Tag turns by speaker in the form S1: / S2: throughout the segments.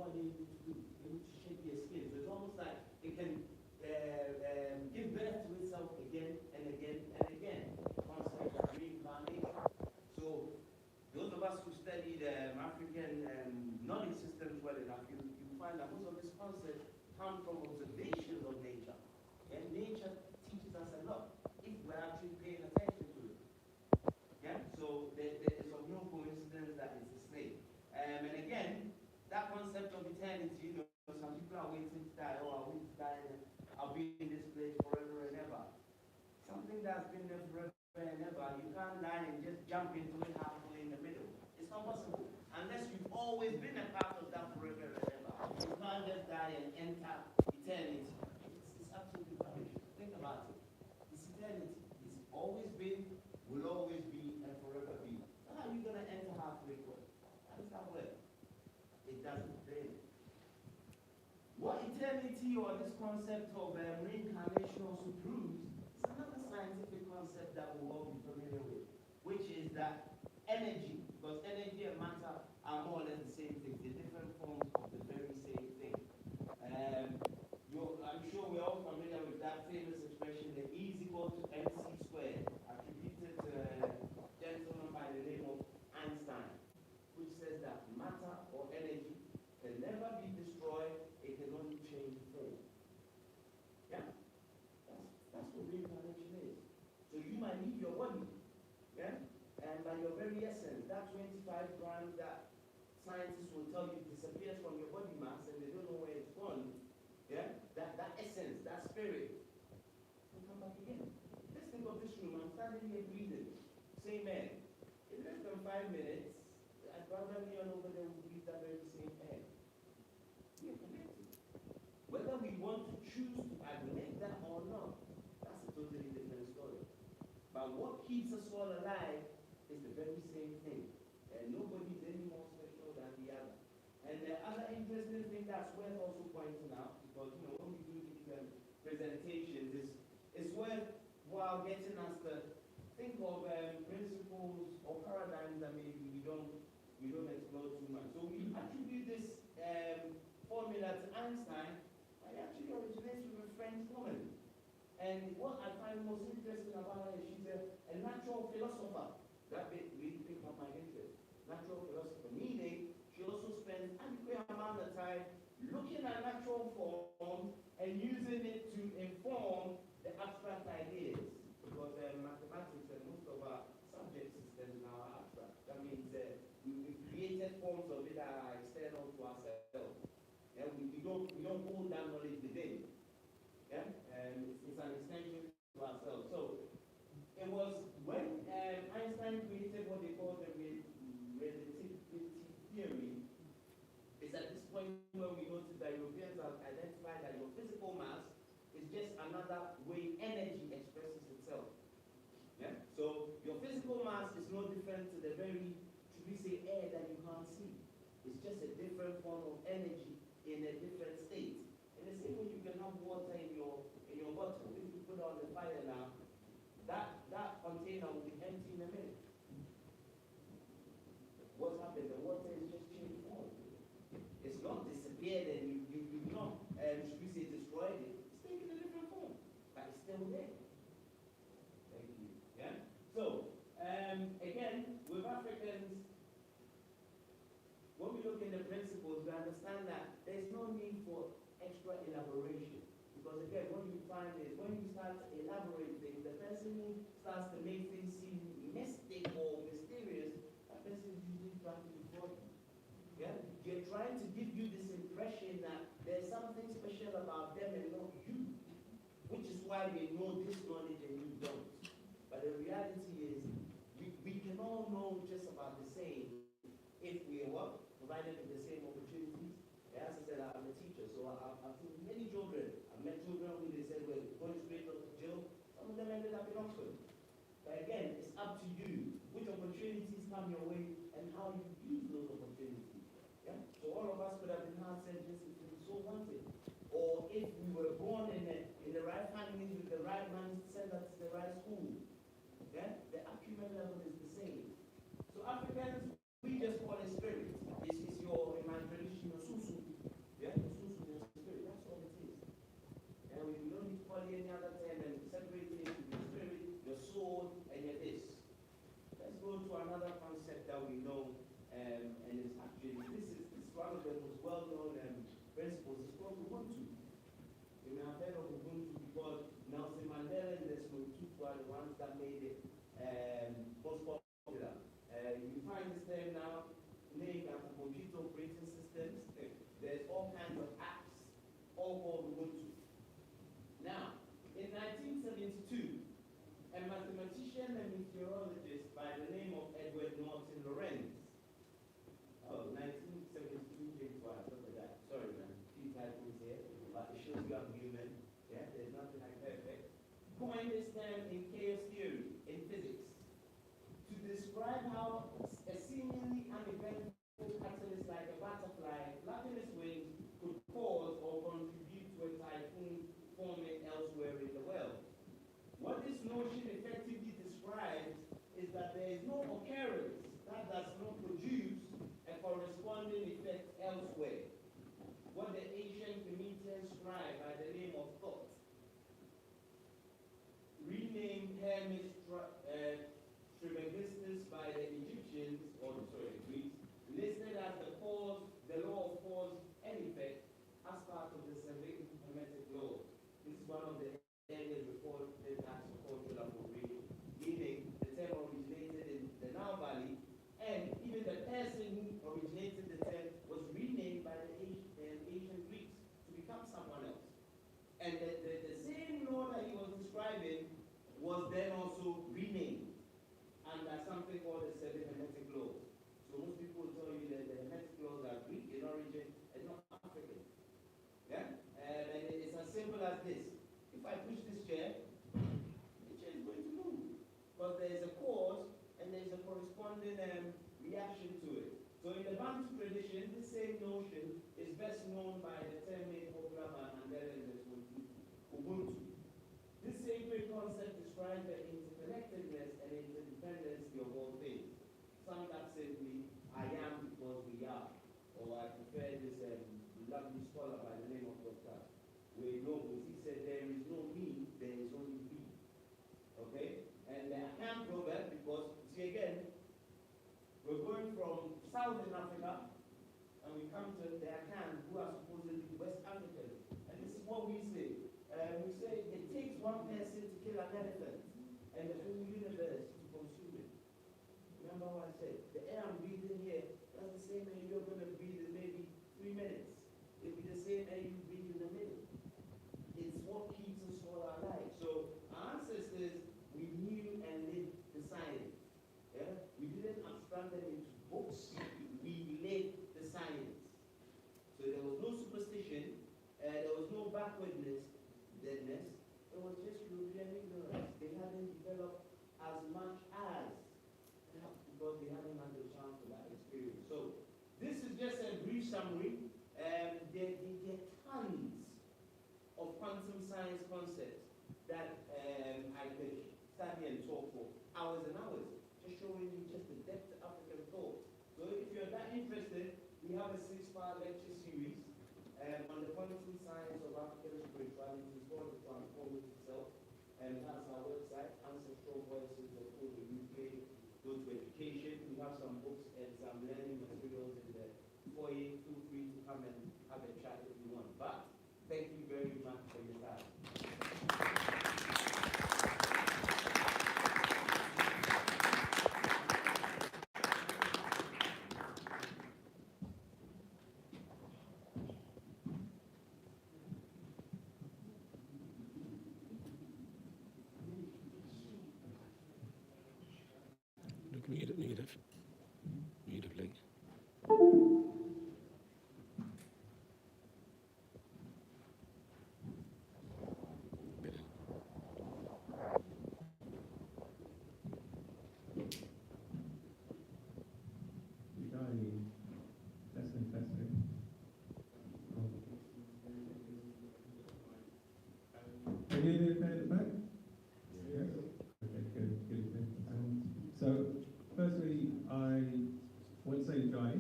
S1: what are they able to do? They're able to shape their skin. So it's almost like it can give birth to itself again and again and again. Concept of reincarnation. So those of us who studied African knowledge systems well enough, you find that most of these concepts come from observations of nature. And nature teaches us a lot if we're actually paying attention to it. Yeah? So there is of no coincidence that it's a snake. And again, that concept of eternity, some people are waiting to die. Oh, I'll wait to die and I'll be in this place forever and ever. Something that's been there forever and ever, you can't die and just jump into it halfway in the middle. It's not possible. Unless you've always been a part of that forever and ever. You can't just die and enter eternity. It's absolutely rubbish. Think about it. It's eternity. It's always been, will always be, and forever be. How are you going to enter halfway point? How does that work? It doesn't really. What eternity or this concept of reincarnation also proves is another scientific concept that we'll all be familiar with, which is that energy, because energy and matter are more or less the same thing, they're different forms of the very same thing. I'm sure we're all familiar with that famous expression, that E is equal to mc squared, attributed to a gentleman by the name of Einstein, which says that matter or energy can never be destroyed, it can only change form. Yeah? That's what reincarnation is. So you might leave your body, yeah? And by your very essence, that 25 grams that scientists will tell you disappears from your body mass and they don't know where it's gone, yeah? That essence, that spirit, will come back again. Let's think of this room. I'm standing here breathing. Same air. In less than 5 minutes, I'd rather me all over there will breathe that very same air. We are connected. Whether we want to choose to admit that or not, that's a totally different story. But what keeps us all alive is the very same thing. And nobody's any more special than the other. And the other interesting thing that's worth also pointing out, because when we do these presentations, it's worthwhile getting us to think of principles or paradigms that maybe we don't explore too much. So we attribute this formula to Einstein, but it actually originates from a French woman. And what I find most interesting about her is she's a natural philosopher. That bit really picked up my interest. Natural philosopher, meaning she also spends adequate amount of time looking at natural form and using it to inform the abstract ideas. Because mathematics and most of our subject systems now are abstract. That means we've created forms of it that are external to ourselves. Yeah, we don't hold that knowledge within. Yeah, it's an extension to ourselves. So it was when Einstein created what they call the relativity theory. It's at this point where we notice that Europeans have identified that your physical mass is just another way energy expresses itself. Yeah? So your physical mass is no different to the very, should we say, air that you can't see. It's just a different form of energy in a different state. And the same way you can have water in your bottle. If you put it on the fire now, that container will be empty in a minute. What's happened? The water is just changed form. It's not disappeared and you've not, should we say, destroyed it. It's taken a different form, but it's still there. Thank you. Yeah? So, again, with Africans, when we look in the principles, we understand that there's no need for extra elaboration. Because again, what you find is when you start to elaborate things, the person who starts to make things seem mystic or mysterious, that person is usually trying to defraud you. Yeah? They're trying to give you this impression that there's something special about them and not you, which is why they know this knowledge and you don't. But the reality is, we can all know just about the same if we are what? Provided with the same opportunities. As I said, I'm a teacher, so I've seen many children. I've met children who they said were going straight to jail. Some of them ended up in Oxford. But again, it's up to you which opportunities come your way and how you use those opportunities. Yeah? So all of us could have been hard sentenced if we so wanted. Or if we were born in the right family with the right mindset, that's the right school. Yeah? The acumen level is the same. So Africans, we just call it spirit. It's your, in my tradition, your susu. of the most well-known principles is called Ubuntu. You may have heard of Ubuntu because Nelson Mandela and Desmond Tutu are the ones that made it most popular. You find this term now named after computer operating systems. There's all kinds of apps, all called Ubuntu. Now, in 1972, a mathematician and meteorologist by the name of Edward Norton Lorenz, 1972, James White, look at that. Sorry, man, few titles here, but it shows you I'm human. Yeah, there's nothing like perfect. Coined this term in chaos theory in physics to describe how a seemingly uneventful catalyst like a butterfly flapping its wings could cause or contribute to a typhoon forming elsewhere in the world. What this notion effectively describes is that there is no occurrence that does not produce a corresponding effect elsewhere. What the ancient Kilometer scribe by the name of thought, renamed Hermes Trismegistus by the Egyptians, Greeks, listed as the law of cause and effect as part of the seven hermetic laws. This is one of the earliest reported acts of cultural appropriation, meaning the term originated in the Nile Valley, and even the person who originated the term was renamed by the ancient Greeks to become someone else. And the same law that he was describing was then also renamed under something called the seven hermetic laws. So most people will tell you that the hermetic laws are Greek in origin and not African. Yeah? And it's as simple as this. If I push this chair, the chair is going to move. Because there is a cause and there is a corresponding reaction to it. So in the Bantu tradition, this same notion is best known by the term made popular by Mandela and Desmond Tutu, Ubuntu. This sacred concept describes the interconnectedness and interdependency of all things. Some that simply, I am because we are. Or I prefer this lovely scholar by the name of Dr. Wade Nobles. He said, there is no me, there is only we. Okay? And I can't go back because, see again, we're going from Southern Africa and we come to the Akan, who are supposedly West Africans. And this is what we say. We say it takes one person to kill an elephant and the whole universe to consume it. Remember what I said? The air I'm breathing here, that's the same air you're going to breathe in maybe 3 minutes. It'll be the same air you breathe in a minute. It's what keeps us all alive. So our ancestors, we knew and lived the science. Yeah? We didn't abstract them into books. We lived the science. So there was no superstition. There was no backwardness, deadness. It was just European ignorance. They hadn't developed as much as, because they hadn't had the chance for that experience. So this is just a brief summary. There are tons of quantum science concepts that I could study and talk for hours and hours, just showing you just the depth of African thought. So if you're that interested, we have a 6-part lecture series on the quantum science of African spirituality. It's called The Transforming Itself, and that's our website, ancestralvoices.co.uk. Go to education. We have some books and some learning materials in the foyer. Feel free to come and have a chat if you want. But thank you very much for your time.
S2: Need of link.
S3: Can you hear me okay at the back? Yes. Okay, good. So, firstly, I want to say Ujjayi.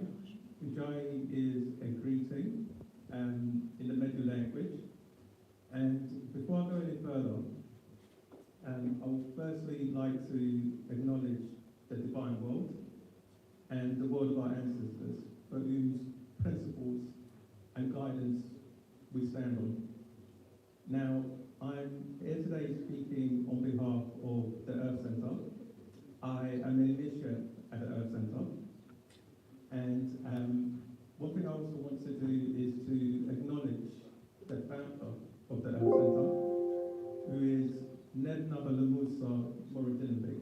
S3: Ujjayi is a greeting in the Medu language. And before I go any further, I would firstly like to acknowledge the divine world and the world of our ancestors, for whose principles do is to acknowledge the founder of the Earth Centre, who is Ned Nabala Musa Moradinabik.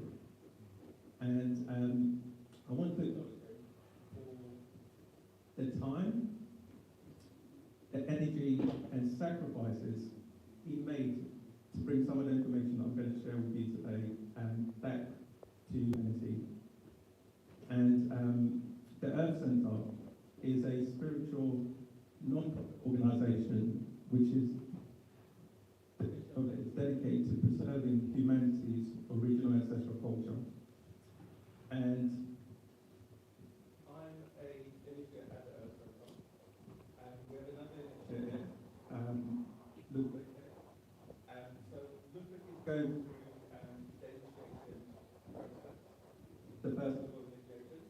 S3: And I want to acknowledge for the time, the energy and sacrifices he made to bring some of the information that I'm going to share with you today back to humanity. And the Earth Centre is a spiritual non-profit organisation which is dedicated to preserving humanity's original ancestral culture. And I'm a initiate at the Earth Centre, and we have another initiate, Ludwig. So Ludwig is going through the initiation process, the first level of initiation.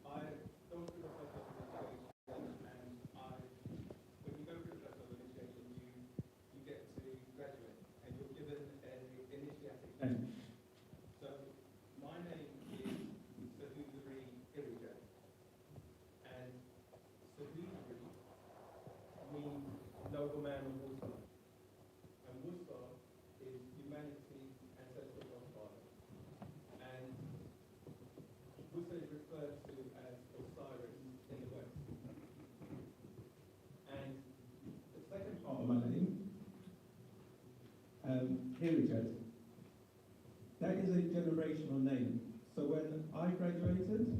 S3: I've gone through the first level of initiation, and when you go through the first level of initiation, you get to graduate, and you're given an initiatic name. So my name is Sahudari Irija, and Sahudari means nobleman of Worcester, and Worcester is humanity's ancestral godfather, and Worcester is referred to as Osiris in the West. And the second part of my name, Irija, that is a generational name. So when I graduated,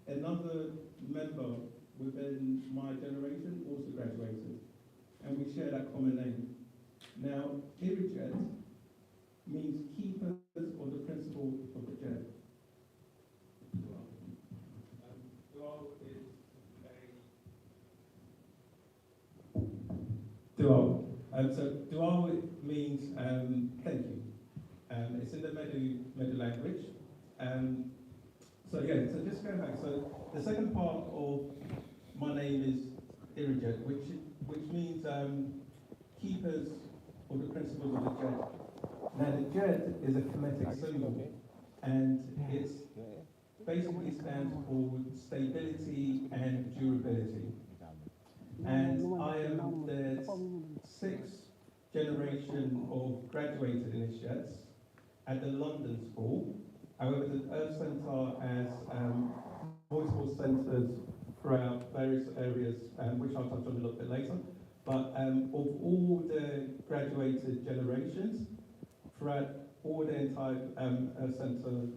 S3: another member within my generation also graduated, and we share that common name. Now, Irijet means keepers of the principle of the jet. Dual is a dual. So dual means thank you. It's in the Medu language. So just going back. So the second part of my name is Irijet, which means keepers of the principles of the jet. Now the jet is a Kemetic symbol, and it basically stands for stability and durability. And I am the sixth generation of graduated initiates at the London School. However, the Earth Centre has multiple centres throughout various areas, which I'll touch on a little bit later. But of all the graduated generations, throughout all the entire Earth Centre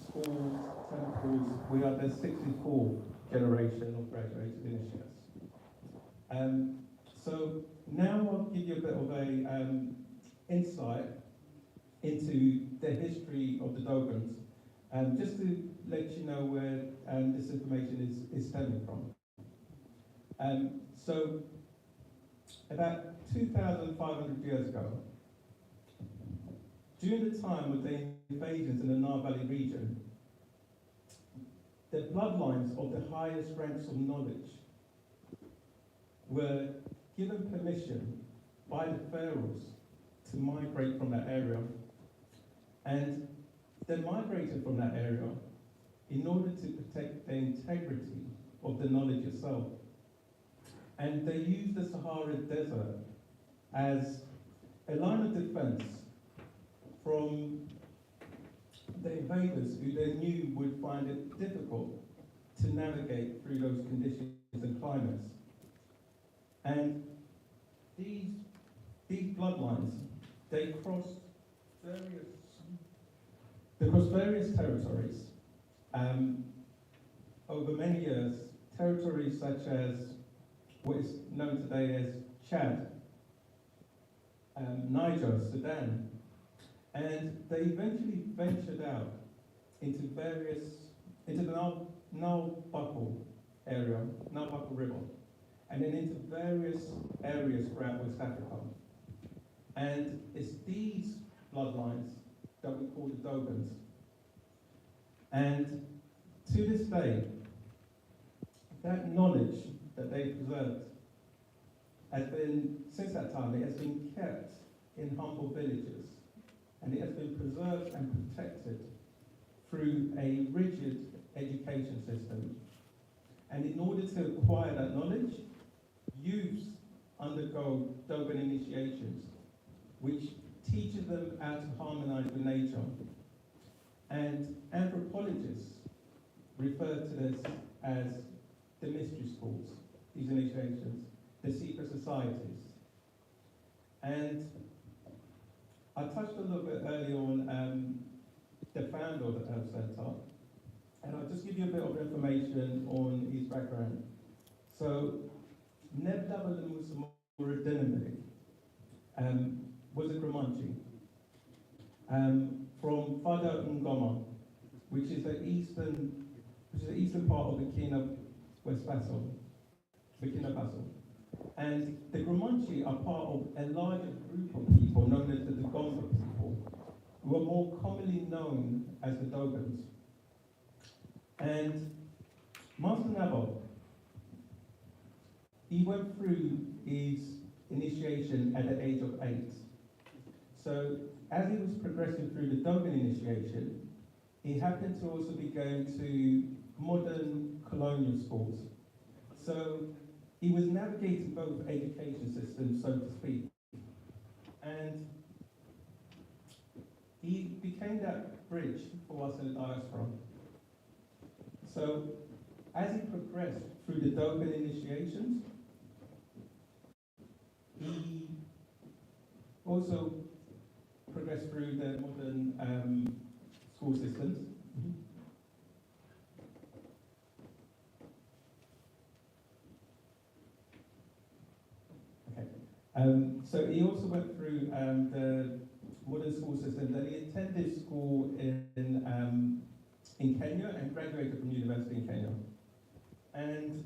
S3: schools, temples, we are the 64th generation of graduated initiates. So now I'll give you a bit of a insight into the history of the Dogons, just to let you know where this information is stemming from. So about 2,500 years ago, during the time of the invasions in the Nile Valley region, the bloodlines of the highest ranks of knowledge were given permission by the pharaohs to migrate from that area. And they migrated from that area in order to protect the integrity of the knowledge itself. And they used the Sahara Desert as a line of defense from the invaders who they knew would find it difficult to navigate through those conditions and climates. And these bloodlines, they crossed various territories over many years, territories such as what is known today as Chad, Niger, Sudan, and they eventually ventured out into the Nile Buckle area, Nile Buckle River, and then into various areas throughout West Africa. And it's these bloodlines that we call the Dogons. And to this day, that knowledge that they preserved has been, since that time, it has been kept in humble villages, and it has been preserved and protected through a rigid education system. And in order to acquire that knowledge, youths undergo Dogon initiations, which teaches them how to harmonize with nature. And anthropologists refer to this as the mystery schools, these initiations, the secret societies. And I touched a little bit earlier on the founder of the Earth Center, and I'll just give you a bit of information on his background. So, Nebdaba Musamura was a Gramanchi from Fada Ngoma, which is the eastern part of Burkina Faso. And the Gramanchi are part of a larger group of people known as the Gomba people, who are more commonly known as the Dogons. And Master Nabo, he went through his initiation at the age of 8. So as he was progressing through the Dogon initiation, he happened to also be going to modern colonial schools. So he was navigating both education systems, so to speak. And he became that bridge for us in the diaspora. So as he progressed through the Dogon initiations, he also progressed through the modern school systems. Okay. So he also went through the modern school systems, and he attended school in Kenya and graduated from university in Kenya. And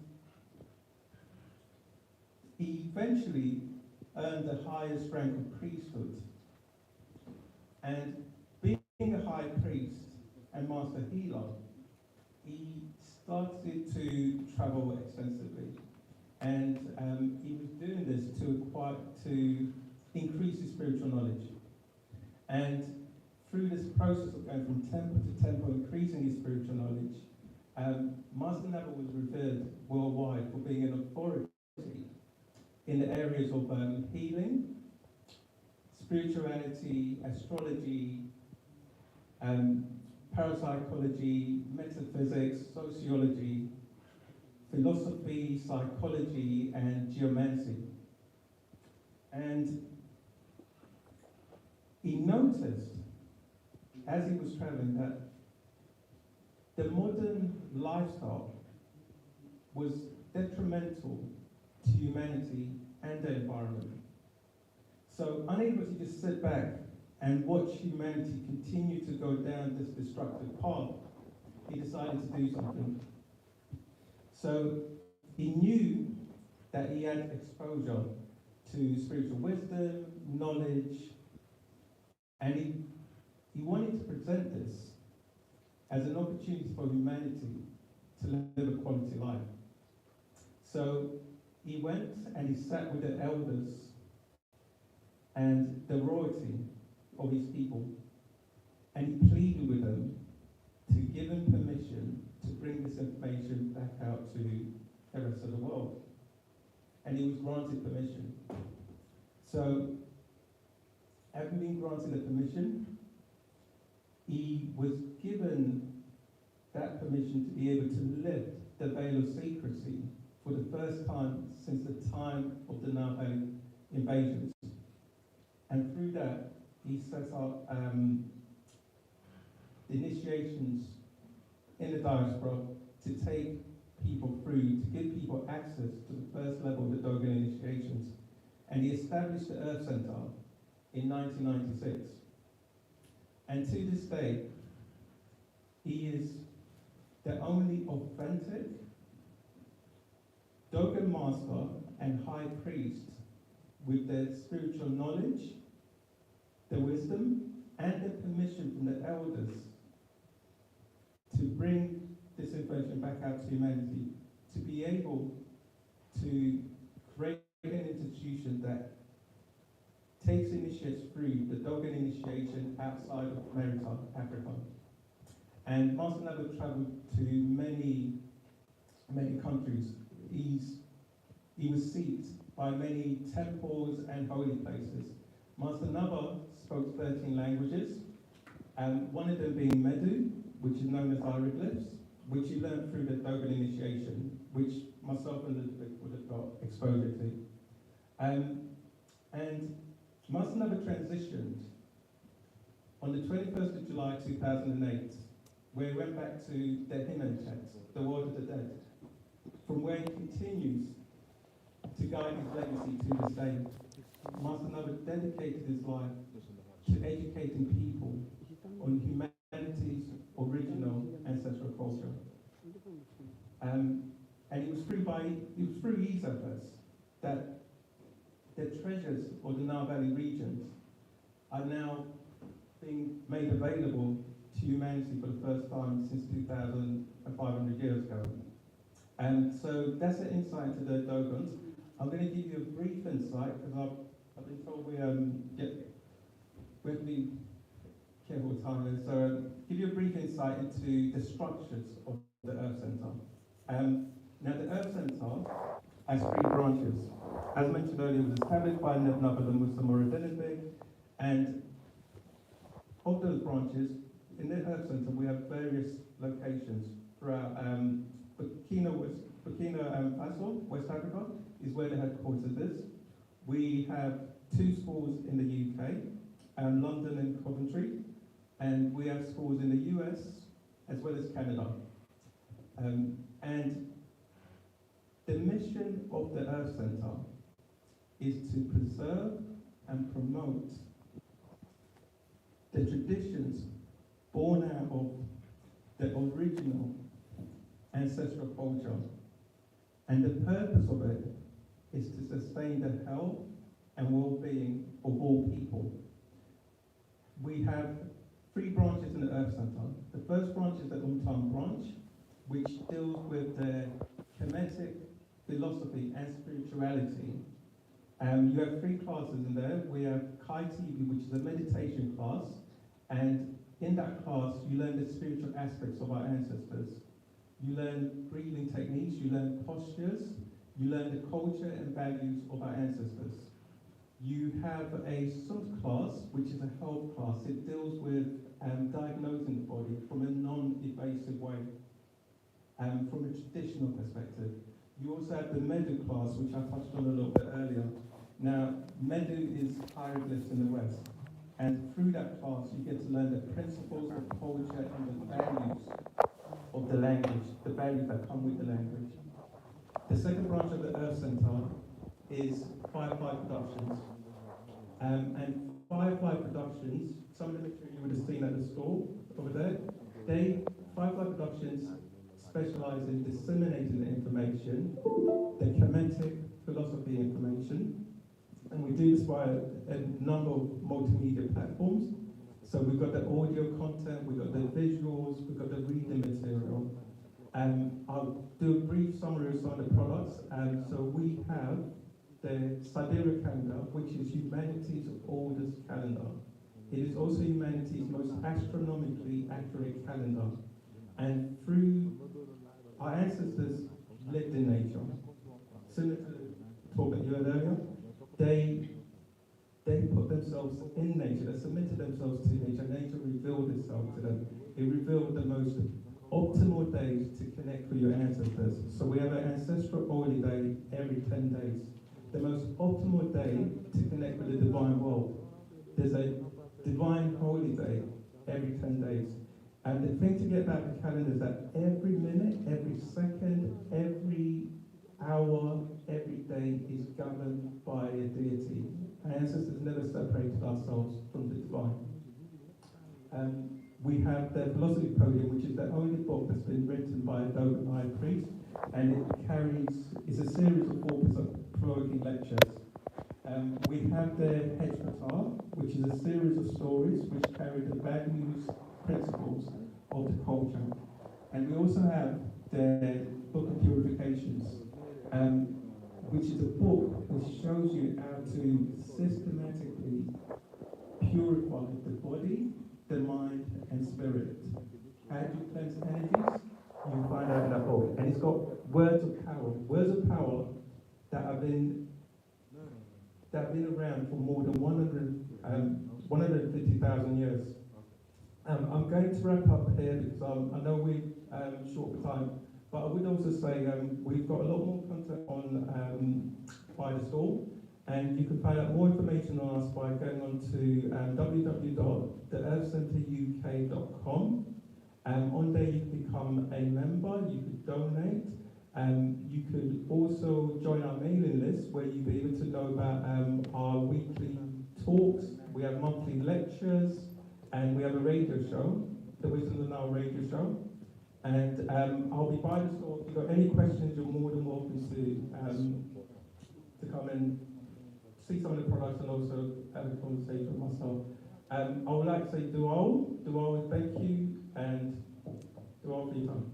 S3: he eventually earned the highest rank of priesthood. And being a high priest and master healer, he started to travel extensively. And he was doing this to increase his spiritual knowledge. And through this process of going from temple to temple, increasing his spiritual knowledge, Master Naba was revered worldwide for being an authority in the areas of healing, spirituality, astrology, parapsychology, metaphysics, sociology, philosophy, psychology, and geomancy. And he noticed, as he was traveling, that the modern lifestyle was detrimental to humanity and the environment. So, unable to just sit back and watch humanity continue to go down this destructive path, he decided to do something. So, he knew that he had exposure to spiritual wisdom, knowledge, and he wanted to present this as an opportunity for humanity to live a quality life. So he went and he sat with the elders and the royalty of his people, and he pleaded with them to give him permission to bring this information back out to the rest of the world. And he was granted permission. So, having been granted the permission, he was given that permission to be able to lift the veil of secrecy for the first time since the time of the Navajo invasions. And through that, he set up initiations in the diaspora to take people through, to give people access to the first level of the Dogon initiations. And he established the Earth Center in 1996. And to this day, he is the only authentic Dogon master and high priest with the spiritual knowledge, the wisdom, and the permission from the elders to bring this information back out to humanity, to be able to create an institution that takes initiates through the Dogon initiation outside of America, Africa. And Master Naba traveled to many countries. He he was seeked by many temples and holy places. Master Nava spoke 13 languages, one of them being Medu, which is known as hieroglyphs, which he learned through the Dogon initiation, which myself and Elizabeth would have got exposure to. And Master Nava transitioned on the 21st of July 2008, where he went back to the Himanchat, the world of the dead, from where he continues to guide his legacy to this day. Master Nava dedicated his life to educating people on humanity's original ancestral culture. And it was through his efforts that the treasures of the Nile Valley regions are now being made available to humanity for the first time since 2,500 years ago. And so that's an insight into the Dogons. I'm going to give you a brief insight because I've been told we have to be careful with time here. So give you a brief insight into the structures of the Earth Center. Now the Earth Center has 3 branches. As mentioned earlier, it was established by Nebnaba the Musa Moradinibig, and of those branches, in the Earth Center we have various locations throughout Burkina Faso, West Africa, is where the headquarters is. We have 2 schools in the UK, London and Coventry, and we have schools in the US as well as Canada. And the mission of the Earth Center is to preserve and promote the traditions born out of the original ancestral culture. And the purpose of it is to sustain the health and well-being of all people. We have 3 branches in the Earth Center. The first branch is the Umtam branch, which deals with the Kemetic philosophy and spirituality. You have 3 classes in there. We have Kai TV, which is a meditation class, and in that class you learn the spiritual aspects of our ancestors. You learn breathing techniques, you learn postures, you learn the culture and values of our ancestors. You have a sub-class, which is a health class. It deals with diagnosing the body from a non-invasive way, from a traditional perspective. You also have the Medu class, which I touched on a little bit earlier. Now, Medu is hieroglyphs in the West, and through that class you get to learn the principles of culture and the values of the language, the values that come with the language. The second branch of the Earth Center is Firefly Productions. And Firefly Productions, some of the material you would have seen at the store over there, Firefly Productions specialize in disseminating the information, the Kemetic philosophy information, and we do this via a number of multimedia platforms. So we've got the audio content, we've got the visuals, we've got the reading material. I'll do a brief summary of some of the products. So we have the Sidereal calendar, which is humanity's oldest calendar. It is also humanity's most astronomically accurate calendar. And through our ancestors lived in nature. Similar to the talk that you heard earlier, they put themselves in nature, they submitted themselves to nature, nature revealed itself to them. It revealed the most optimal days to connect with your ancestors. So we have an ancestral holy day every 10 days. The most optimal day to connect with the divine world. There's a divine holy day every 10 days. And the thing to get about the calendar is that every minute, every second, every hour, every day is governed by a deity. Our ancestors never separated ourselves from the divine. We have the Philosophy Podium, which is the only book that's been written by a Dogon high priest, and it's a series of 4 provoking lectures. We have the Hejpatar, which is a series of stories which carry the values, principles of the culture. And we also have the Book of Purifications, which is a book which shows you how to systematically purify the body, the mind, and spirit. How do you cleanse energies? You find out in that book. And it's got words of power that are have been around for more than 150,000 years. I'm going to wrap up here because I know we're short of time, but I would also say we've got a lot more content on by the school, and you can find out more information on us by going on to www.theearthcenteruk.com. On there you can become a member, you could donate, you could also join our mailing list where you'll be able to know about our weekly talks. We have monthly lectures, and we have a radio show, the Wisdom of Now radio show. And I'll be by the store. If you've got any questions, you're more than welcome to come and see some of the products and also have a conversation with myself. I would like to say Dual, thank you, and Dual for your time.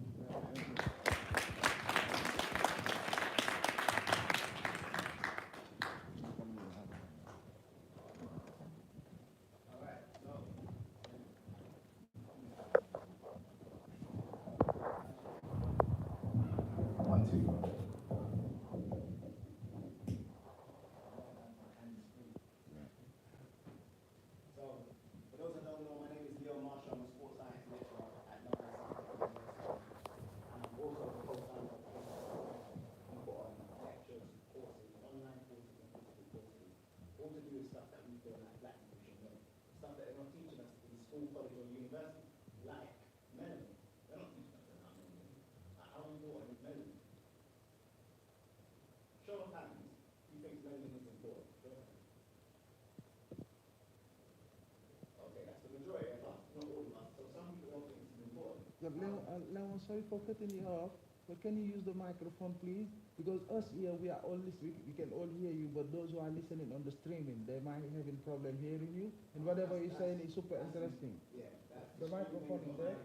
S4: Leon, sorry for cutting you off, but can you use the microphone, please? Because us here, we are all listening, we can all hear you, but those who are listening on the streaming, they might have a problem hearing you, and whatever you're saying is super interesting.
S1: Yeah, that's
S4: The microphone is there.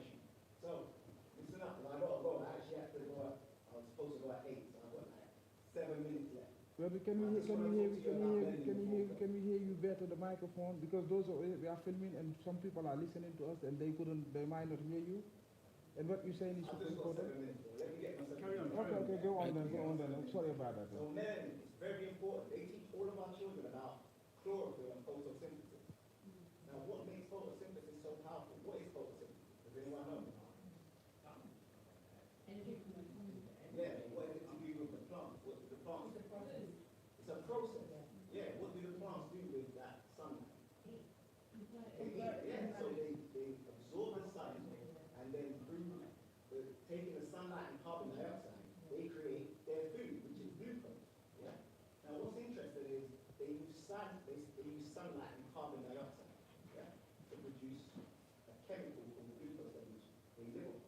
S1: So, listen up, I gotta go. I actually have to go up. I was supposed to go at 8, so I've got like 7 minutes left.
S4: Well, can we hear you better the microphone? Because those are, we are filming and some people are listening to us and they might not hear you. And what you're saying is super important.
S1: Let me get myself.
S4: Carry on. Okay, go on then. I'm sorry about that.
S1: So melanin is very important. They teach all of our children about chlorophyll and photosynthesis. Now, what makes photosynthesis so powerful? What is photosynthesis? Does anyone know? Yeah, what is it to do with the plants? What do the plants do? It's a process. Yeah, what do the plants do with that sunlight? Yeah, so they absorb the sun, and then through taking the sunlight and carbon dioxide, they create their food, which is glucose. Yeah. Now, what's interesting is they use sunlight and carbon dioxide, yeah, to produce a chemical called glucose that they live on.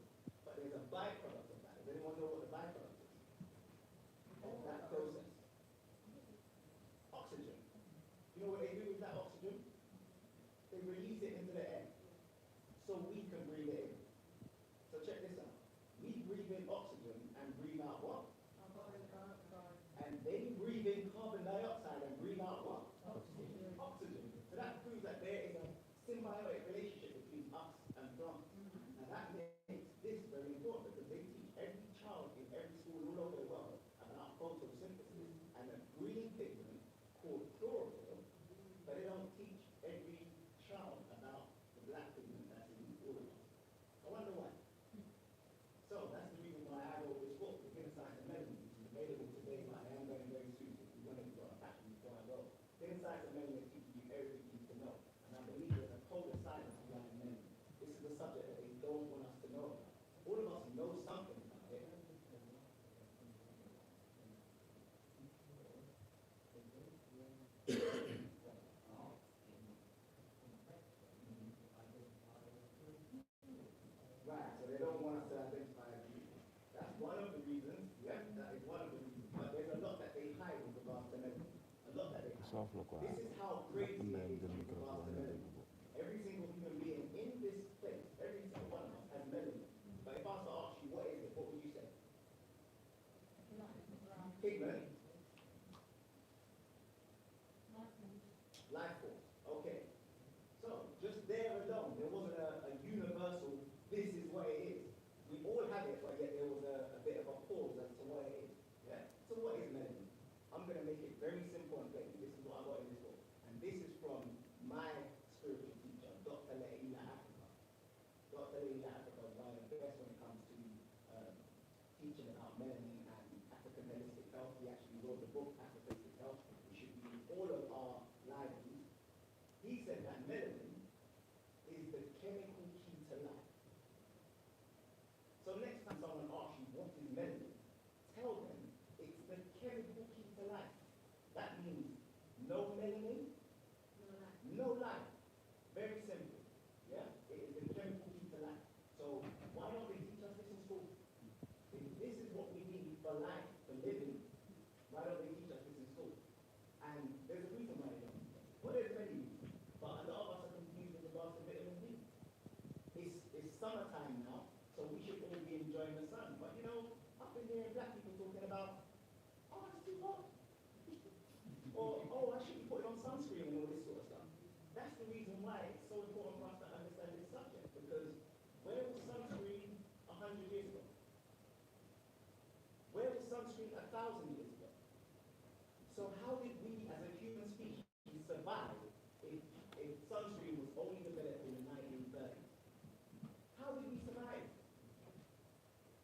S1: But there's a byproduct of that. Does anyone know what the byproduct is of that process? Oxygen. You know what they do with that oxygen? They release it into the air, so we can breathe it in. So check this out. We breathe in oxygen and breathe out what? And they breathe in carbon dioxide and breathe out what? Oxygen. So that proves that there is a symbiotic relationship between us and plants. Now that makes this very important because they teach every child in every school all over the world about photosynthesis and a green pigment called chlorophyll, but they don't teach every child about the black pigment that's in all of us. I wonder why. So that's the reason why I wrote this book, The Insight of Melanin, which is available today, but I am going very soon. If you want to go back before I go. The Insight of Melanin teaches you everything you need to know. And I believe there's a code of silence behind melanin. This is a subject that they don't want us to know about. All of us know something about it. Right, so they don't want us to identify as you. That's one of the reasons, yes, that is one of the reasons, but there's a lot that they hide with regards to melanin. A lot that they hide. This is how crazy it is with regards to melanin. Every single human being in this place, every single one of us has melanin. But if I was to ask you, what is it, what would you say? Pigment. Life force. Okay. So, just there alone, there wasn't a universal, this is what it is. We all have it, but yet there was a bit of a pause as to what it is. Yeah? So what is melanin? I'm going to
S5: He said that melanin is the chemical key to life. So next time someone asks you what is melanin, tell them it's the chemical key to life. That means no melanin, no life. Very simple. Yeah? It is the chemical key to life. So why don't they teach us this in school? If this is what we need for life, for living, why don't they teach us this in school? And there's a reason why they don't. Well, there's many reasons. But a lot of us are confused with regards to vitamin D. It's summertime now, so we should all be enjoying the sun. But you know, up in here, black people talking about, oh, it's too hot. Or, oh, I should be putting on sunscreen and all this sort of stuff. That's the reason why it's so important for us to understand this subject. Because where was sunscreen 100 years ago? Where was sunscreen 1,000 years ago? So how did we as a human species survive if sunscreen was only developed in the 1930s? How did we survive?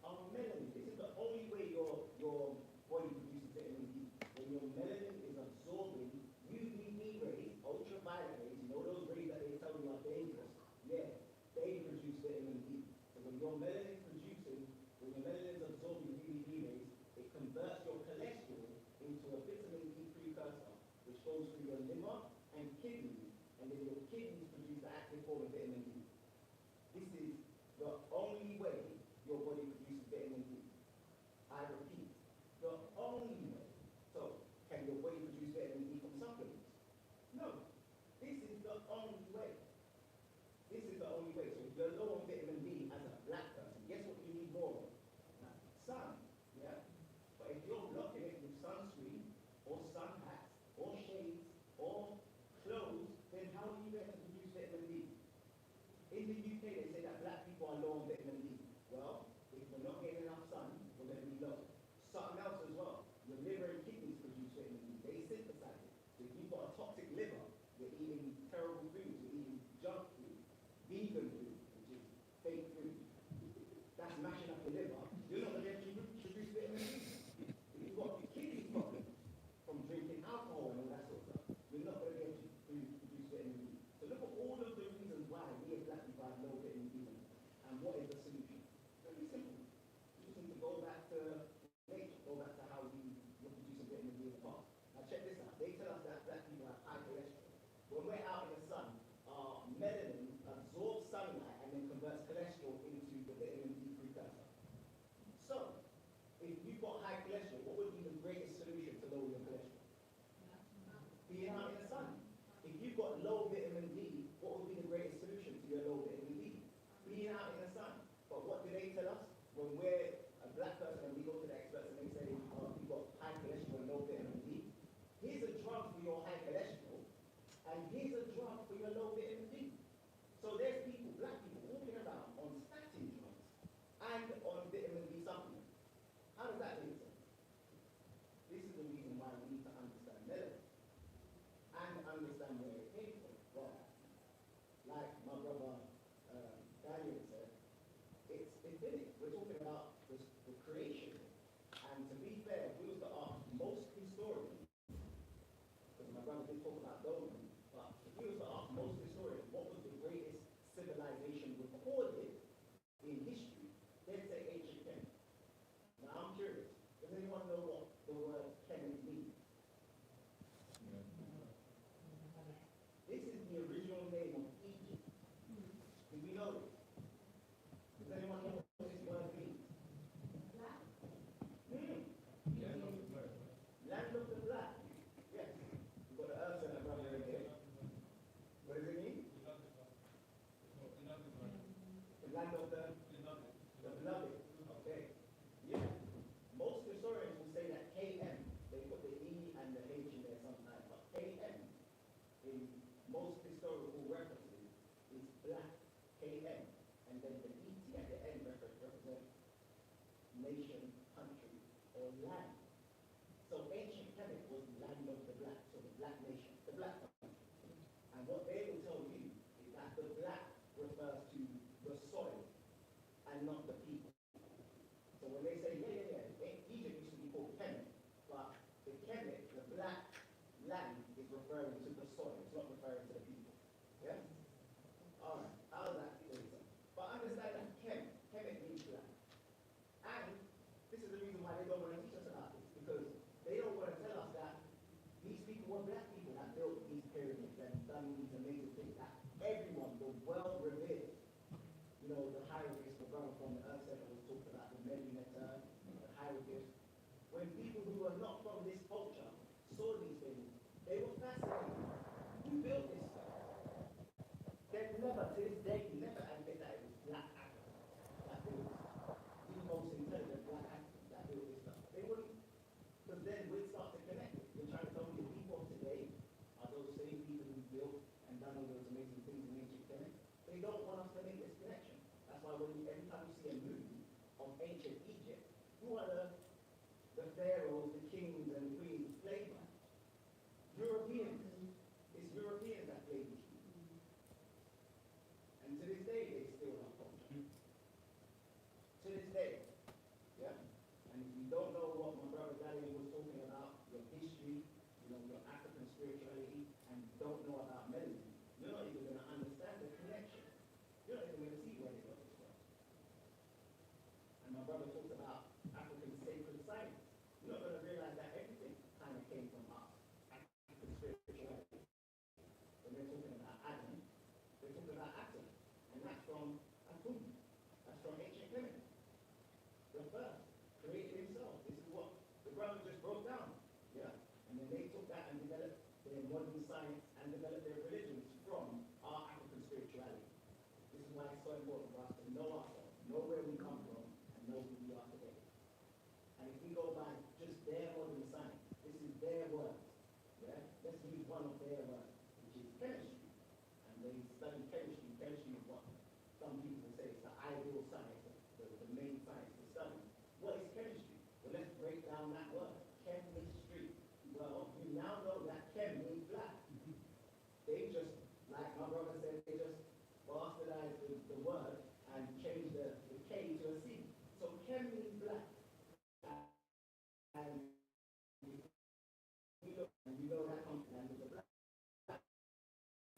S5: Our melanin, this is the only way your body produces vitamin D. When your melanin is absorbing UVB rays, ultraviolet rays, you know those rays that they tell you are dangerous? Yeah, they produce vitamin D. So when your melanin is absorbing UVB rays, it converts your cholesterol into a vitamin D precursor, which goes through your liver and kidneys, and then your kidneys produce the active form of vitamin D. This is the only way your body produces vitamin D. I repeat, the only way. So, can your body produce vitamin D from supplements? No. This is the only way. This is the only way. So if you're low on vitamin D as a black person, guess what you need more of? Sun. Yeah? But if you're blocking it with sunscreen, or sun hats, or shades, or clothes, then how are you going to produce vitamin D? In the UK, they say that black people are low on vitamin D. Well, if we're not getting enough sun, we're going to be low. Something else as well. Your liver and kidneys produce vitamin D. They synthesize it. So if you've got a toxic liver, you're eating terrible foods, you're eating junk food, vegan food, which is fake food. That's mashing up your liver. You're not going to be able to produce vitamin D. If you've got a kidney problem from drinking alcohol and all that sort of stuff, you're not going to be able to produce vitamin D. So look at all of the reasons why we as black people have low vitamin D. And what is the solution? Very simple. You just need to go back to nature, go back to how we were producing vitamin D in the past. Now check this out. They tell us that black people have high cholesterol. When we're out in the sun, our melanin absorbs sunlight and then converts cholesterol into the vitamin D precursor. So, if you've got high cholesterol, what would be the greatest solution to lower your cholesterol? Being out in the sun. If you've got low vitamin D, what would be the greatest solution to your low vitamin D? Being out in the sun. But what do they tell us? When we're a black person and we go to the experts and they say, oh, you've got high cholesterol and low vitamin D, here's a drug for your high cholesterol, and here's a drug for your low vitamin D. So there's people, black people, walking around on statin drugs and on vitamin D supplements. How does that make sense? This is the reason why we need to understand melanin and understand where it came from. Well, like my brother Daniel said, it's infinite. We're talking about the creation. And to be fair, if we was to ask most historians, because my brother did talk about those, but if we was to ask most historians, what was the greatest civilization recorded in history, they'd say ancient Kemet. Now I'm curious, does anyone know what the word Kemet means? This is the original name of Egypt. Do we know this? Does anyone know what this word means? Land of the black. Yes. We've got the earth and the brother in here. What does it mean? The land of the beloved. Okay. Yeah. Most historians will say that KM, they put the E and the H in there sometimes, but KM in most historical references is black KM, and then the ET at the end represents nation, country, or land. So ancient Kemet was land of the black, so the black nation, the black country. And what they will tell you is that the black refers to the soil and not the people. So when they say, Egypt used to be called Kemet, but the Kemet, the black land, is referring to the soil, it's not referring to the people. spirituality and don't know about melanin, you're not even going to understand the connection. You're not even going to see where they got this from. And my brother talks about African sacred science. You're not going to realize that everything kind of came from us, African spirituality. When they're talking about Adam, they're talking about Atom. And that's from Atum. That's from ancient Kemet. The first created himself. This is what the brother just broke down. Yeah? And then they took that and developed their modern science and developed their religions from our African spirituality. This is why it's so important for us to know ourselves, know where we come from, and know who we are today. And if we go by just their modern science, this is their words. Yeah? Let's use one of their words, which is chemistry. And they study chemistry. Chemistry is what some people say is the ideal science, the main science to study. What is chemistry? Well, let's break down that word. Chemistry. Well, you now know that chem means black. They just, like my brother said, they just bastardized the word and changed the K to a C. So chem means black. And we look, and we know that comes from the black.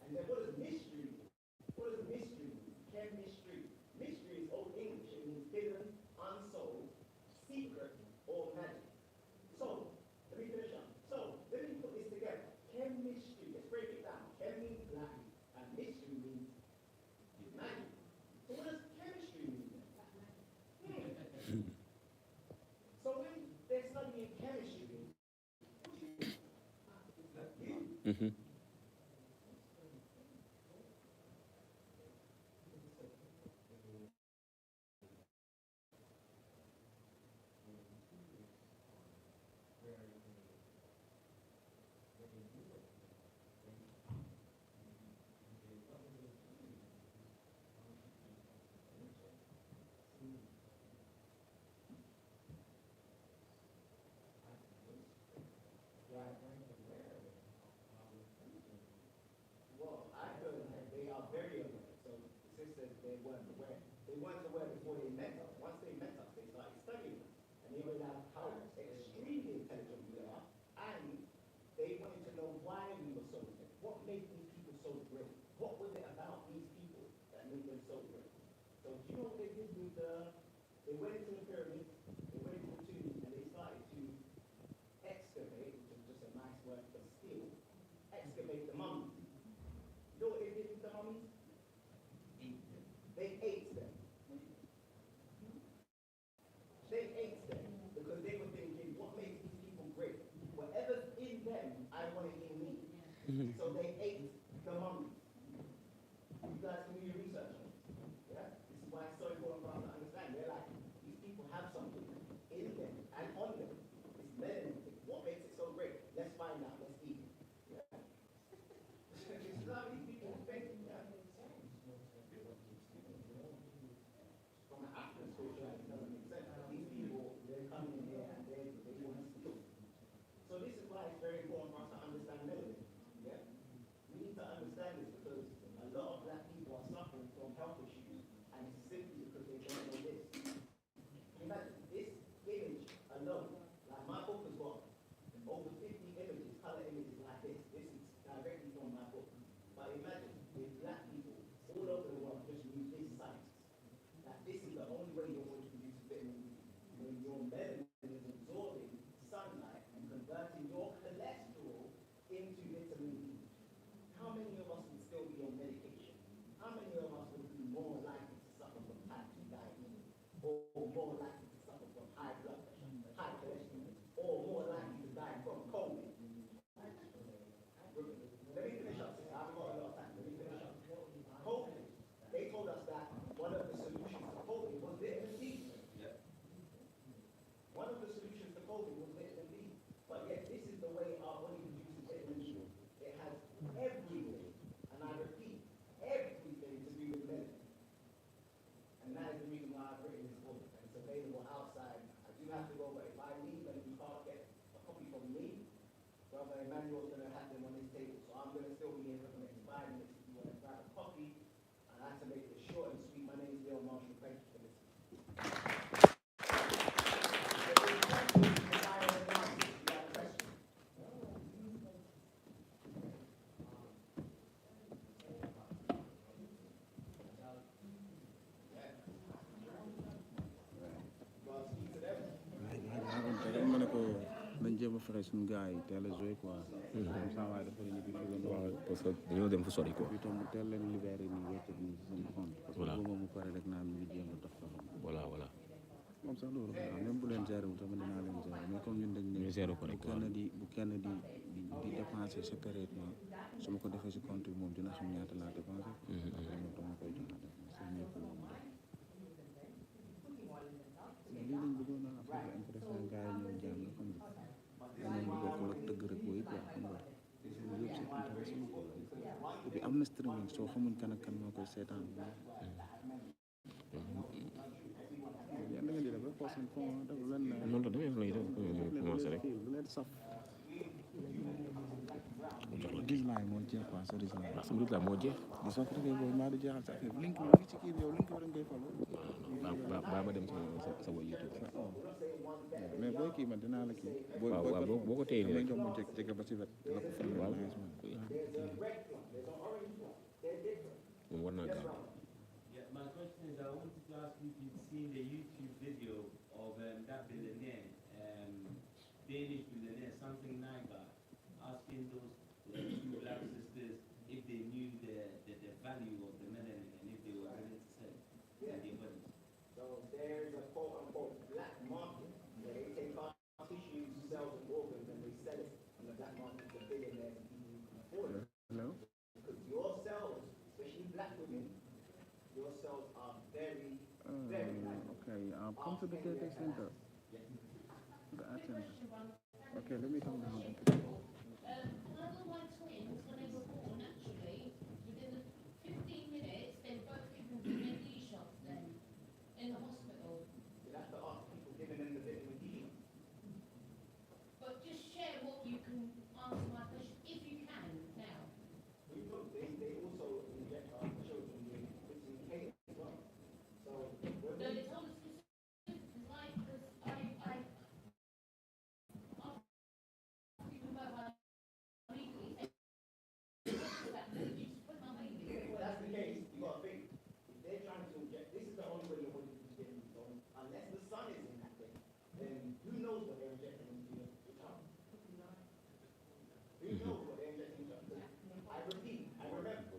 S5: And then what does mystery mean? What does mystery mean? Chemistry. Mystery is Old English. It means hidden, unsolved, secret, or magic. So, let me finish up. So, let me put this together. Chemistry. Let's break it down. Chem means black, and mystery means magic. So what does chemistry mean then? So when they're studying chemistry,
S2: Mm-hmm.
S5: well, I heard that they are very aware. So the sisters, they weren't aware. They weren't aware before they met us. Once they met us, they started studying us. And they realized how extremely intelligent we are. And they wanted to know why we were so great. What made these people so great? What was it about these people that made them so great? So do you know what they did with they went into the pyramids, they went into the tombs, and they started to excavate, which is just a nice word for steal, excavate the mummies. You know what they did with the mummies? They ate them. They ate them because they were thinking, what makes these people great? Whatever's in them, I want it in me. So they ate the mummies. You guys can do your research on it. Yeah? This is why it's so important for us to understand. They're like, these people have something in them and on them. It's melanin. What makes it so great? Let's find out. Let's eat it. Yeah? It's not these people think. Yeah? From an African spirituality, it doesn't make sense. These people, they're coming in here and they want to steal. So this is why it's very important for us to understand melanin. Yeah? We need to understand this because a lot of black people are suffering from health issues, and it's simply because they don't know this. Imagine this image alone. Like my book has got over 50 images, color images like this. This is directly from my book. But imagine if black people all over the world just use this science. That this is the only way you're going to produce vitamin D. When your melanin is absorbing sunlight and converting your cholesterol into vitamin D.
S6: fexe suñu gars yi teel a joué quoi. comme ça waaye dafa ñu fi leen
S2: waaw parce que dañoo dem fu sori quoi.
S6: puis tam mu teel leen libéré nii wecc nii si seen compte. parce que
S2: Voilà.
S6: boobu mu pare rek naa mi ngi jéem a dox doxam.
S2: voilà voilà.
S6: moom sax loolu xanaa même bu leen géré wu tamit dinaa leen géré mais comme ñun dañ ne
S2: ñu géré ko rek
S6: bu kenn di dépenser séparément su ma ko defee si compte bi moom dina xam ñaata laa dépensé. moom dama koy joxaat si ñëpp moom lii lañ bëggoon a affaire intéressant gars yi ñëw jàng xam nga leneen lu bokkul ak tëgg rek booy quoi xam nga loolu yëpp c'est intéressant quoi et puis am na streaming soo xamuñ kan ak kan moo koy seetaan yéen da ngeen di def rek xool seen fond def lu leen neex
S2: noonu la demee lay def commencé rek.
S6: lu leen saf gis naa moo jeex quoi sori si
S2: waaw sama la moo jeex.
S6: di soo ko defee booy maa di jeexal sa affaire bi link bi ngi ci kii bi yow link bi rek ngay follow
S2: ba ma dem sa woy YouTube.
S6: mais booy kii man dinaa la kii booy
S2: waaw boo ko téye nii rek.
S6: jox ma jege ba ci wet dina ko follow
S2: waaw
S6: man
S2: moom war naa gaaw.
S1: Yeah, my question is, I wanted to ask you if you've seen the YouTube video of that billionaire, Danish billionaire, something Naga, asking those two black sisters if they knew the value of the melanin and if they were willing to sell it. And they wouldn't.
S5: So there's a quote unquote black market where they take our tissues, cells, and organs and they sell it on the black market to billionaires and people who can afford it.
S6: hello
S5: Because your cells, especially black women, your cells are very, very nice.
S6: okay come to the data center the art center okay let me come down
S7: Although my twins, when they were born, actually, within 15 minutes, they were both given vitamin D shots then, in the hospital.
S5: You have to ask people giving them the vitamin D.
S7: But just share what you can answer my question, if you can, now.
S5: We know they also inject our children with vitamin K as well. So
S7: No, they told us this, like, because I even though I legally said, that you just put my baby.
S5: well, that's the case. You got to think. If they're trying to inject, this is the only way your body can get it. So unless the sun is in that thing, then who knows what they're injecting into your child? Who knows what they're injecting into your child? I repeat, I remember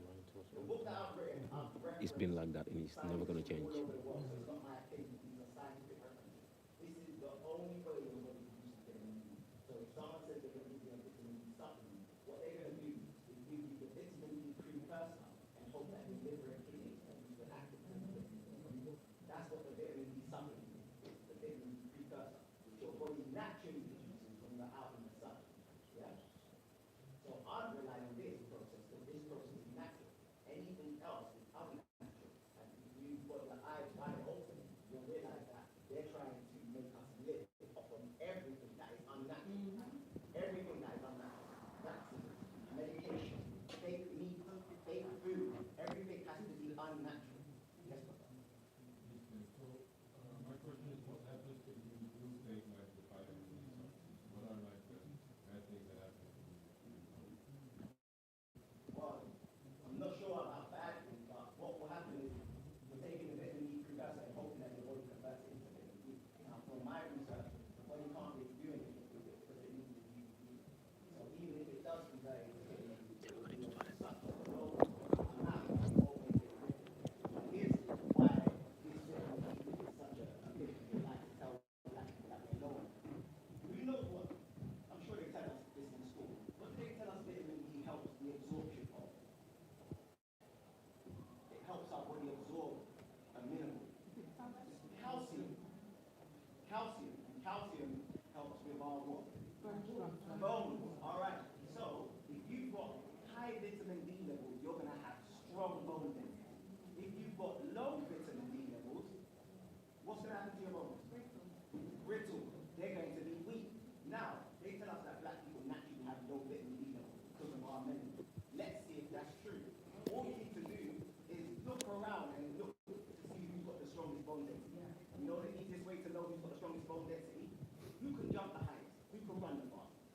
S5: the book that I've written.
S2: It's been like that and it's never going to change.
S5: All over the world, so it's not my opinion. These are scientific references. This is the only way your body can use vitamin D. So if someone says they're going to give you a vitamin D supplement, what they're going to do is give you the vitamin D precursor and hope that your liver and kidneys can use the active vitamin D. That's what the vitamin D supplement is. It's the vitamin D precursor, which your body naturally produces when you're out in the sun. Yeah? So I'd rely on this process because this process is natural. Anything else is unnatural. And if you've got your eyes wide open, you'll realize that they're trying to make us live off of everything that is unnatural. Everything that is unnatural. Vaccines, medication, fake meat, fake food, everything has to be unnatural. Yes, sir.
S8: My question is, what happens if you do take like the vitamin D? What are like the bad things that happen?
S5: Well, I'm not sure about bad things, but what will happen is you're taking the vitamin D precursor and hoping that your body converts it into vitamin D. Now, from my research, the body can't really do anything with it because it needs the vitamin D. So even if it does convert it into vitamin D, it will be such a low amount that won't make it different. And here's why this vitamin D is such a big deal. I like to tell black people that they know it. Who knows what? I'm sure they tell us this in school. What do they tell us vitamin D helps the absorption of? It helps our body absorb a mineral. Calcium. Calcium. Calcium helps with our what? Bones. All right. So if you've got high vitamin D levels, you're going to have strong bone density. If you've got low vitamin D levels, what's going to happen to your bones? Brittle. They're going to be weak. Now, they tell us that black people naturally have low vitamin D levels because of our melanin. Let's see if that's true. All you need to do is look around and look to see who's got the strongest bone density. You know the easiest way to know who's got the strongest bone density? Who can jump the highest? Who can run the fastest?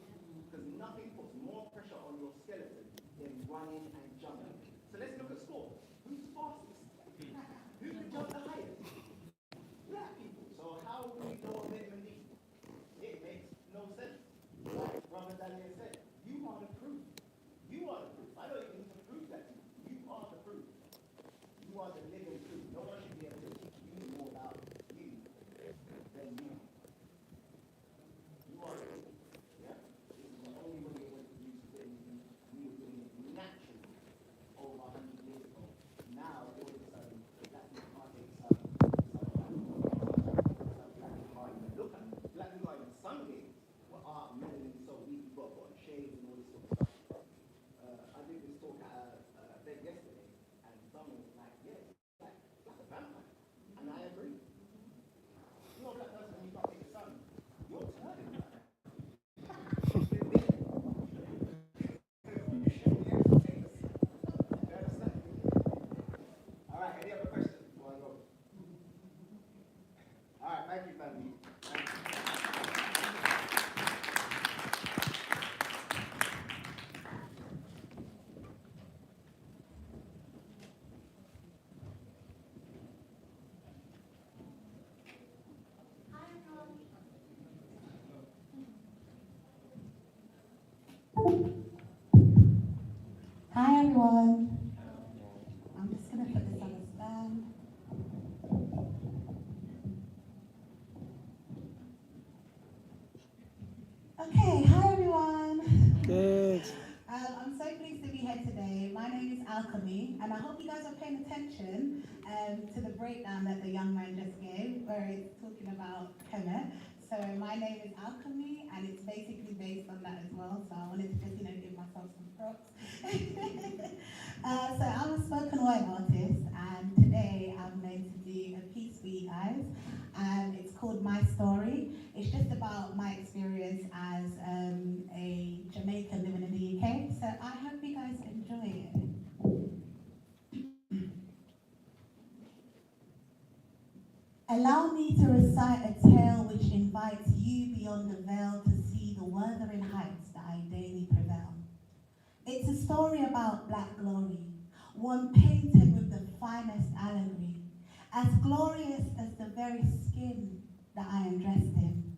S5: Because nothing puts more pressure on your skeleton than running and jumping. So let's look at sport. Who's fastest? Who can jump the highest? Black people. So how do we know vitamin D? It makes no sense. Why?
S9: everyone. I'm just going to put this on a stand. Okay, hi everyone.
S6: Good.
S9: I'm so pleased to be here today. My name is Alchemy, and I hope you guys are paying attention to the breakdown that the young man just gave, where it's talking about Kemet. So my name is Alchemy, and it's basically based on that as well. So I wanted to just, give myself some props. So I'm a spoken word artist, and today I'm going to do a piece for you guys, and it's called My Story. It's just about my experience as a Jamaican living in the UK. So I hope you guys enjoy it. Allow me to recite a tale which invites you beyond the veil to see the wuthering heights that I daily prevail. It's a story about black glory, one painted with the finest allegory, as glorious as the very skin that I am dressed in.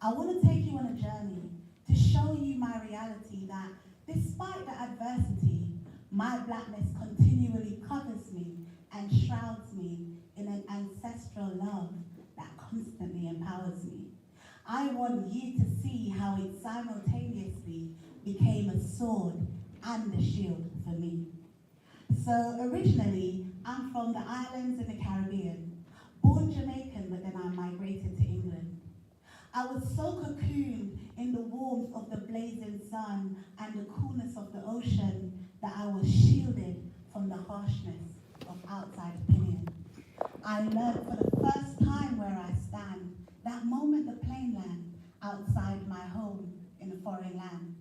S9: I want to take you on a journey to show you my reality that despite the adversity, my blackness continually covers me and shrouds me in an ancestral love that constantly empowers me. I want you to see how it simultaneously became a sword and a shield for me. So originally, I'm from the islands in the Caribbean, born Jamaican, but then I migrated to England. I was so cocooned in the warmth of the blazing sun and the coolness of the ocean that I was shielded from the harshness of outside opinion. I learned for the first time where I stand, that moment the plane land outside my home in a foreign land.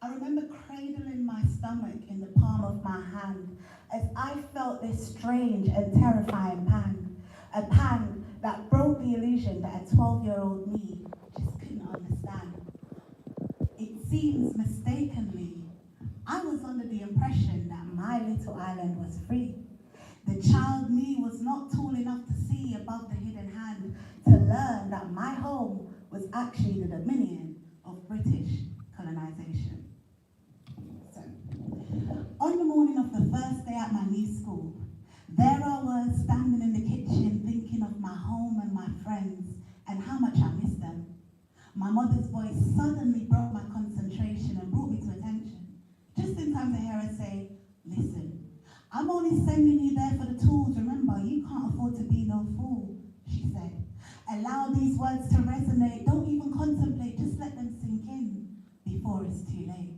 S9: I remember cradling my stomach in the palm of my hand as I felt this strange and terrifying pang, a pang that broke the illusion that a 12-year-old me just couldn't understand. It seems mistakenly, I was under the impression that my little island was free. The child me was not tall enough to see above the hidden hand to learn that my home was actually the dominion of British colonization. So, on the morning of the first day at my new school, there I was standing in the kitchen thinking of my home and my friends and how much I missed them. My mother's voice suddenly broke my concentration and brought me to attention, just in time to hear her say, "Listen, I'm only sending you there for the tools. Remember, you can't afford to be no fool," she said. "Allow these words to resonate. Don't even contemplate. Just let them sink in before it's too late."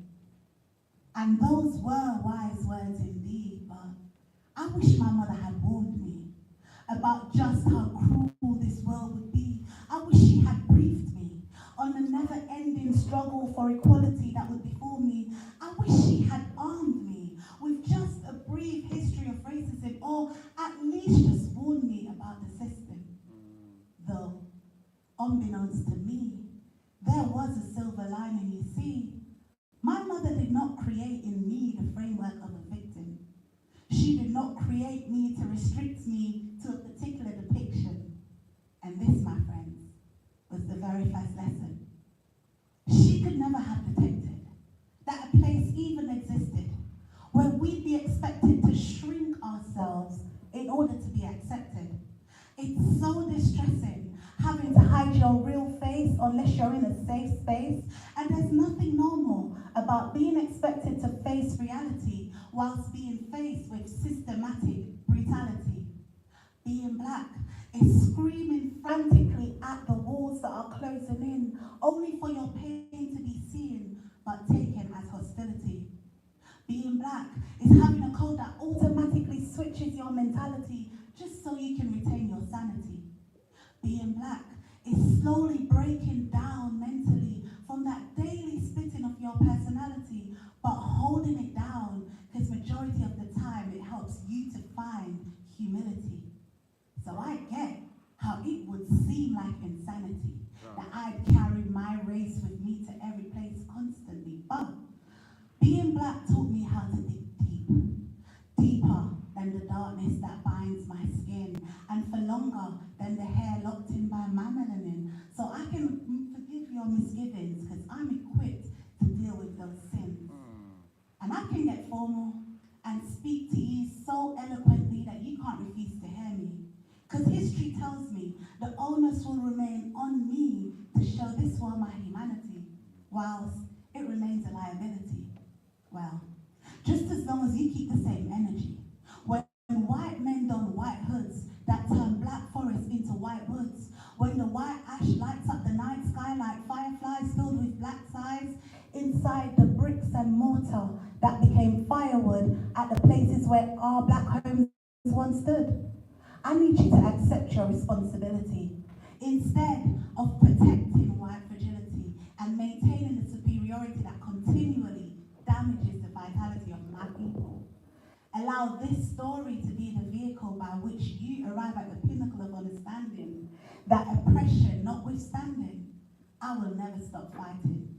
S9: And those were wise words indeed, but I wish my mother had warned me about just how cruel this world would be. I wish she had briefed me on the never-ending struggle for equality that would befall me. I wish she had armed me with just a brief history of racism, or at least just warned me about the system. Though, unbeknownst to me, there was a silver lining, you see. My mother did not create in me the framework of a victim. She did not create me to restrict me to a particular depiction. And this, my friends, was the very first lesson. She could never have detected that a place even existed where we'd be expected to shrink ourselves in order to be accepted. It's so distressing having to hide your real face unless you're in a safe space, and there's nothing normal about being expected to face reality whilst being faced with systematic brutality. Being black is screaming frantically at the walls that are closing in, only for your pain to be seen but taken as hostility. Being black is having a code that automatically switches your mentality just so you can retain your sanity. Being black is slowly breaking down mentally from that daily splitting of your personality, but holding it down because majority of the time it helps you to find humility. So I get how it would seem like insanity that I'd carry my race with me to every place constantly, but being black taught me how to dig deep, deeper than the darkness that binds my skin, and for longer than the hair locked in by my melanin. So I can forgive your misgivings because I'm equipped to deal with those sins. And I can get formal, else, it remains a liability. Well, just as long as you keep the same energy. When white men don white hoods that turn black forests into white woods, when the white ash lights up the night sky like fireflies filled with black sighs, inside the bricks and mortar that became firewood at the places where our black homes once stood. I need you to accept your responsibility. Instead of protecting white fragility and maintaining the superiority that continually damages the vitality of my people, allow this story to be the vehicle by which you arrive at the pinnacle of understanding that oppression notwithstanding, I will never stop fighting.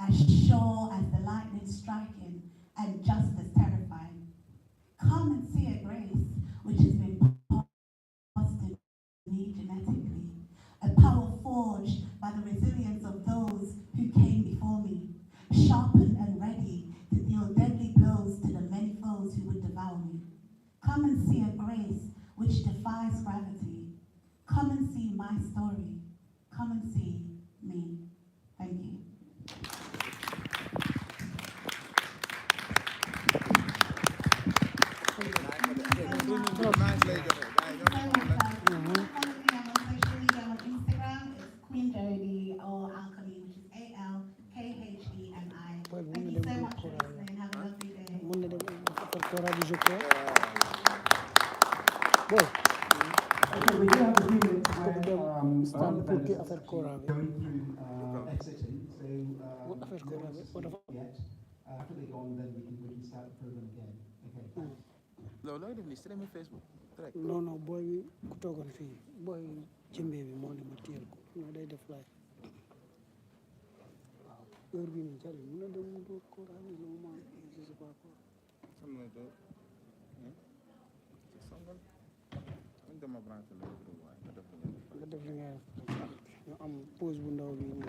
S9: As sure as the lightning striking and just as terrifying. Come and see a grace which has been passed to me genetically, a power forged by the resilience of those who came before me, sharpened and ready to deal deadly blows to the many foes who would devour me. Come and see a grace which defies gravity. Come and see my story. Come and see me. Thank you. Queen Jody or Alchemy, which is ALKHEMI. Thank you so much for listening. Have a lovely day.
S10: Okay, we do have a few minutes where one of the vendors is actually going through exiting, so yet. After they go on, then we can start the program again. Okay, thanks.
S6: loolu looy def nii stream Facebook direct.
S11: non non booy bi ku toogoon fii booy jëmbee bi moo ne ma téyel ko non day def live waaw heure bi nii jàll mun na dem mu dóor kóoraa bi lu ma je sais pas quoi
S6: Sam na doo ci songal ñu dama branché la ko waay nga def
S11: nga def li ngay def ñu am pause bu ndaw bi nii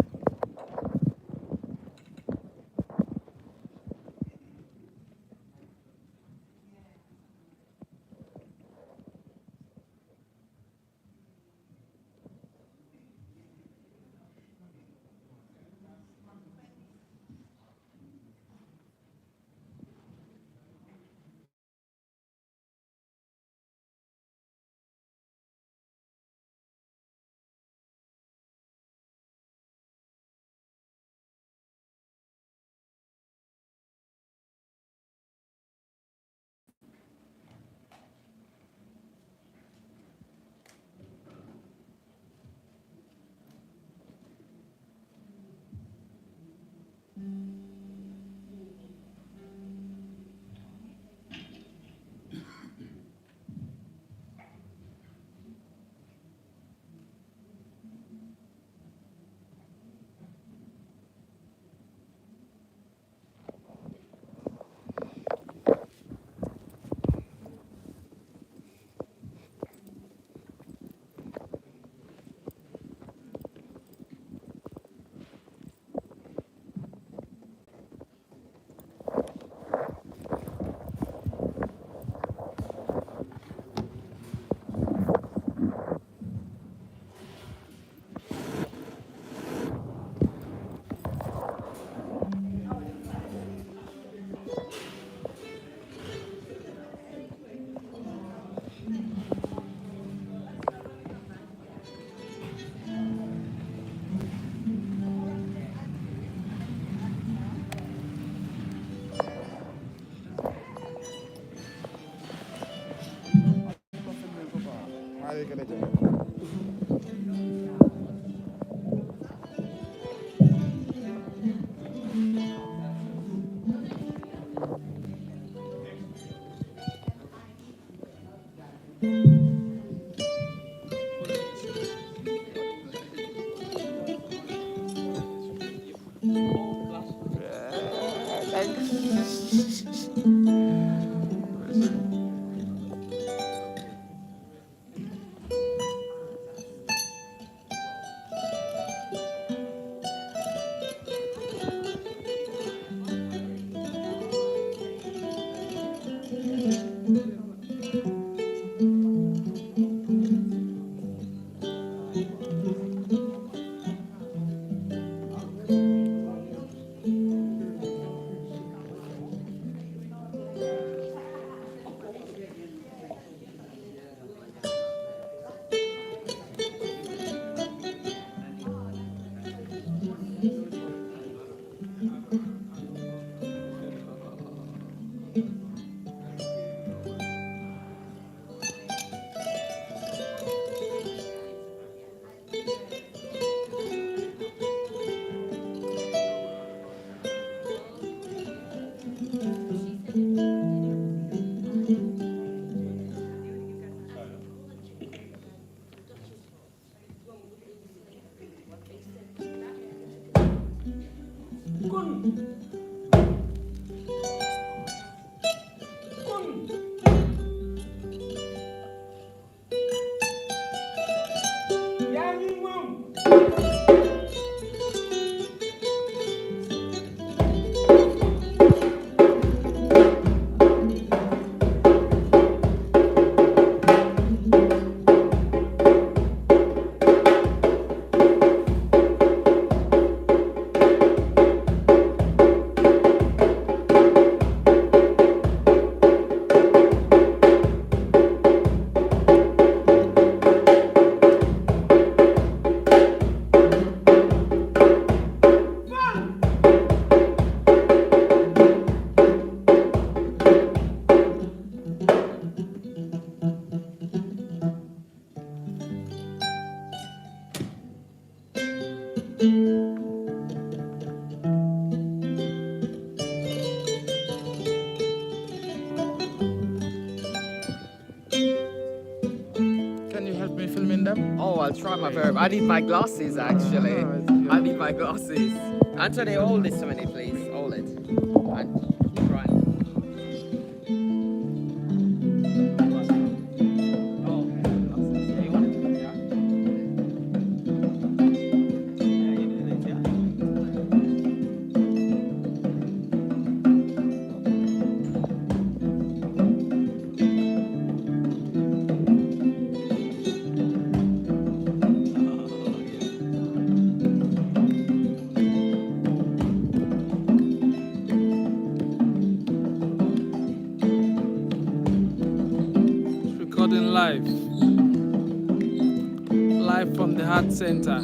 S4: Can you help me filming them?
S12: Oh, I'll try my very. I need my glasses actually. I need my glasses. Anthony, hold this to me, please. Hold it. And try. Oh, glasses. Yeah, you want it? Yeah. Yeah, you're doing it, yeah.
S4: Recording live from the Heart Center.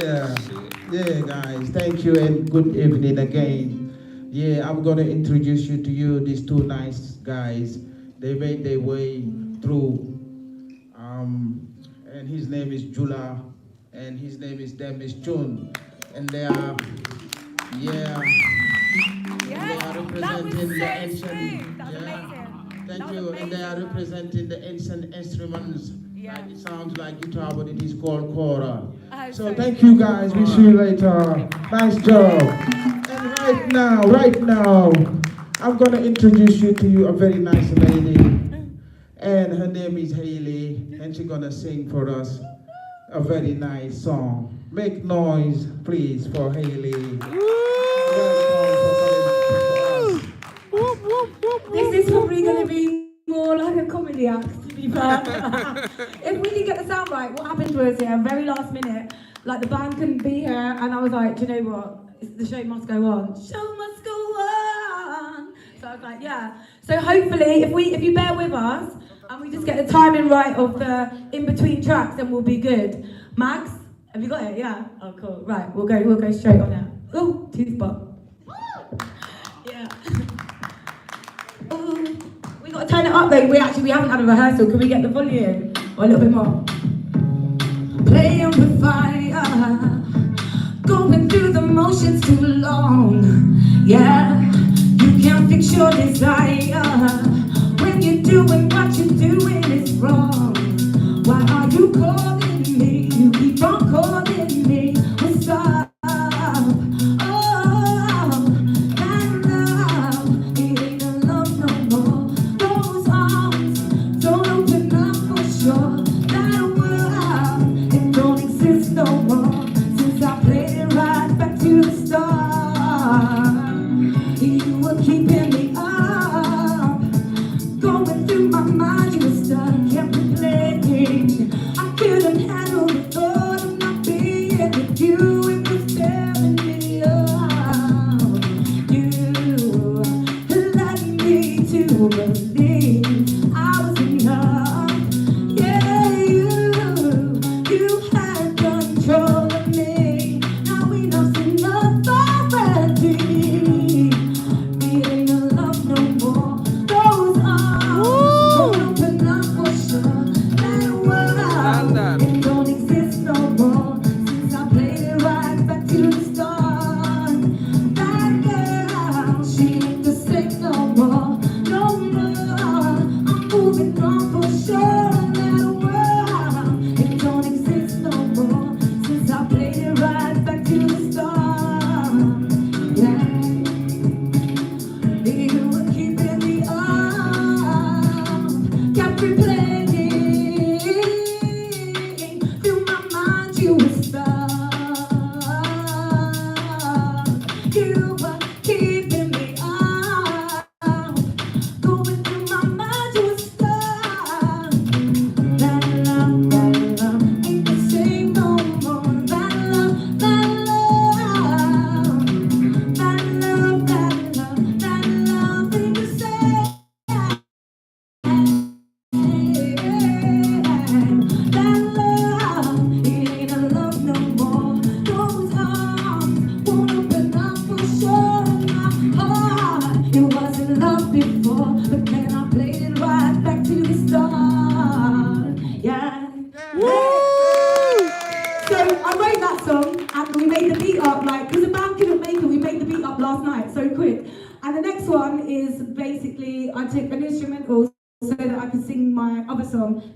S13: Yeah, guys, thank you and good evening again. Yeah, I'm gonna introduce you to these two nice guys. They made their way through. And his name is Jula, and his name is Demis Chun, and they are, yeah, they are representing the ancient. Thank you, and they are representing the ancient instruments. Like it sounds like guitar, but it is called kora. So thank you guys. We see you later. Nice job. And right now, I'm gonna introduce you to a very nice lady, and her name is Haley, and she's gonna sing for us a very nice song. Make noise, please, for Haley.
S14: This is probably going to be more like a comedy act, to be fair. If we didn't get the sound right, what happened was, very last minute, like the band couldn't be here, and I was like, do you know what? The show must go on. Show must go on. So I was like, yeah. So hopefully, if you bear with us, and we just get the timing right of the in-between tracks, then we'll be good. Max, have you got it? Yeah? Oh, cool. Right, we'll go straight on it. Oh, toothbot. Yeah. Ooh, we got to turn it up though. We haven't had a rehearsal. Can we get the volume? Or a little bit more? Playing with fire, going through the motions too long. Yeah, you can't fix your desire when you're doing what you're doing is wrong. Why are you calling me? You keep on calling me. What's up?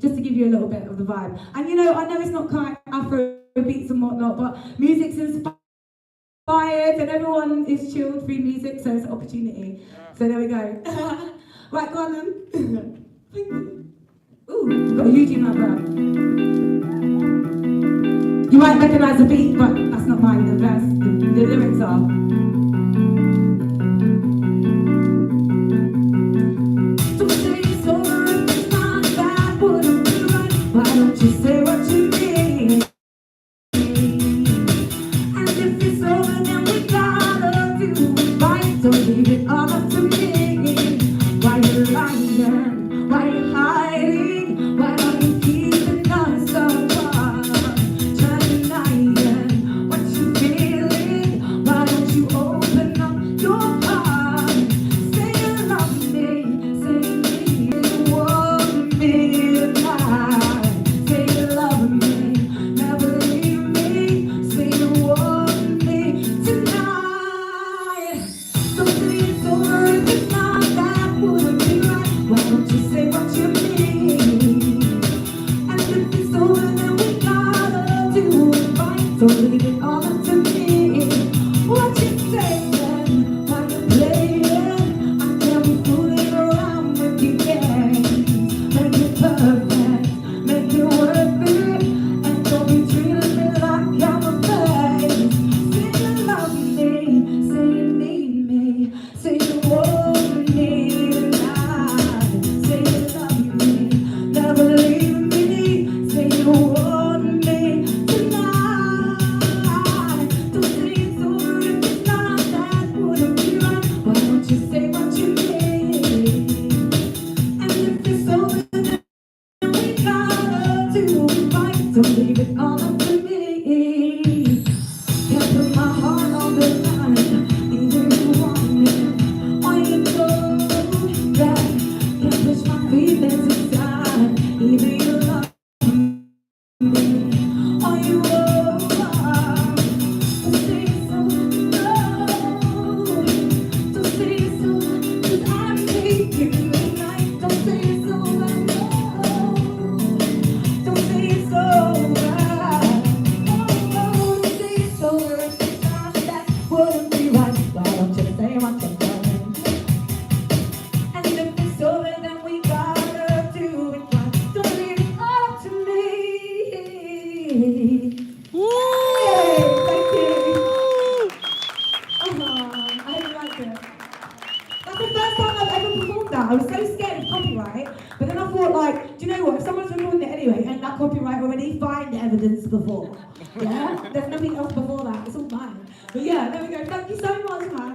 S14: Just to give you a little bit of the vibe. And I know it's not quite Afro beats and whatnot, but music's inspired and everyone is chilled, free music, so it's an opportunity. So there we go. Right, go on then. Ooh, got a huge in that bro. You might recognise the beat, but that's not mine, the verse, the lyrics are. Why don't you say what you mean? And if it's over, then we gotta do it right. Don't leave it all up to me. Why you lying? Why you hiding? Why are you keeping us apart? Trying So leave it all up to me. What you say then? While you're playing, I can't be fooling around with you games. Make it perfect, make it worth it, and don't be treating me like I'm a face. Say you love me, say you need me, say you want me tonight. Say you love me, never leave me, say you want me tonight. Don't say it's over if it's not, that wouldn't be right. Why don't you say what you mean? And if it's over, then we gotta do it right. Don't leave it all up to me. Can't put my heart on the line, either you want me or you don't. Yeah, can't push my feelings aside, either you love me or you won't. Don't say so, no. Don't say so, 'cause I need you tonight. Don't say so, no. Don't say it's over. Oh, don't say it's over. If it's not, that wouldn't be right. Why don't you say what you're doing? And if it's over, then we gotta do it right. Don't leave it up to me. Yay, thank you. I like it. That's the first time I've ever performed that. I was so scared of copyright, but then I thought, like, do you know what? If someone's recording it anyway, and that copyright already, find evidence before. Yeah? There's nothing else before that. It's all mine. But yeah, there we go. Thank you so much, man.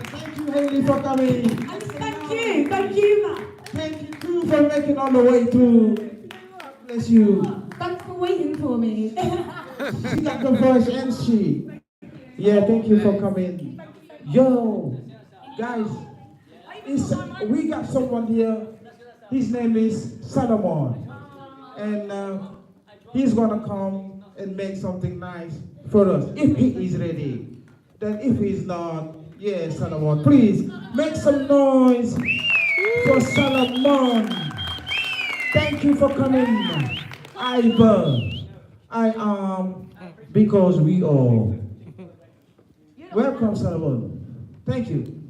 S13: Thank you, Hayley, for coming.
S14: And thank you, man.
S13: Thank you too for making all the way through. God bless you.
S14: Thanks for waiting for me.
S13: She got the voice, and she. Yeah, thank you for coming. Yo, guys, we got someone here. His name is Solomon, and he's gonna come and make something nice for us if he is ready. Then if he's not, yeah, Solomon, please make some noise for Solomon. Thank you for coming. I am because we are. Welcome, Solomon. Thank you.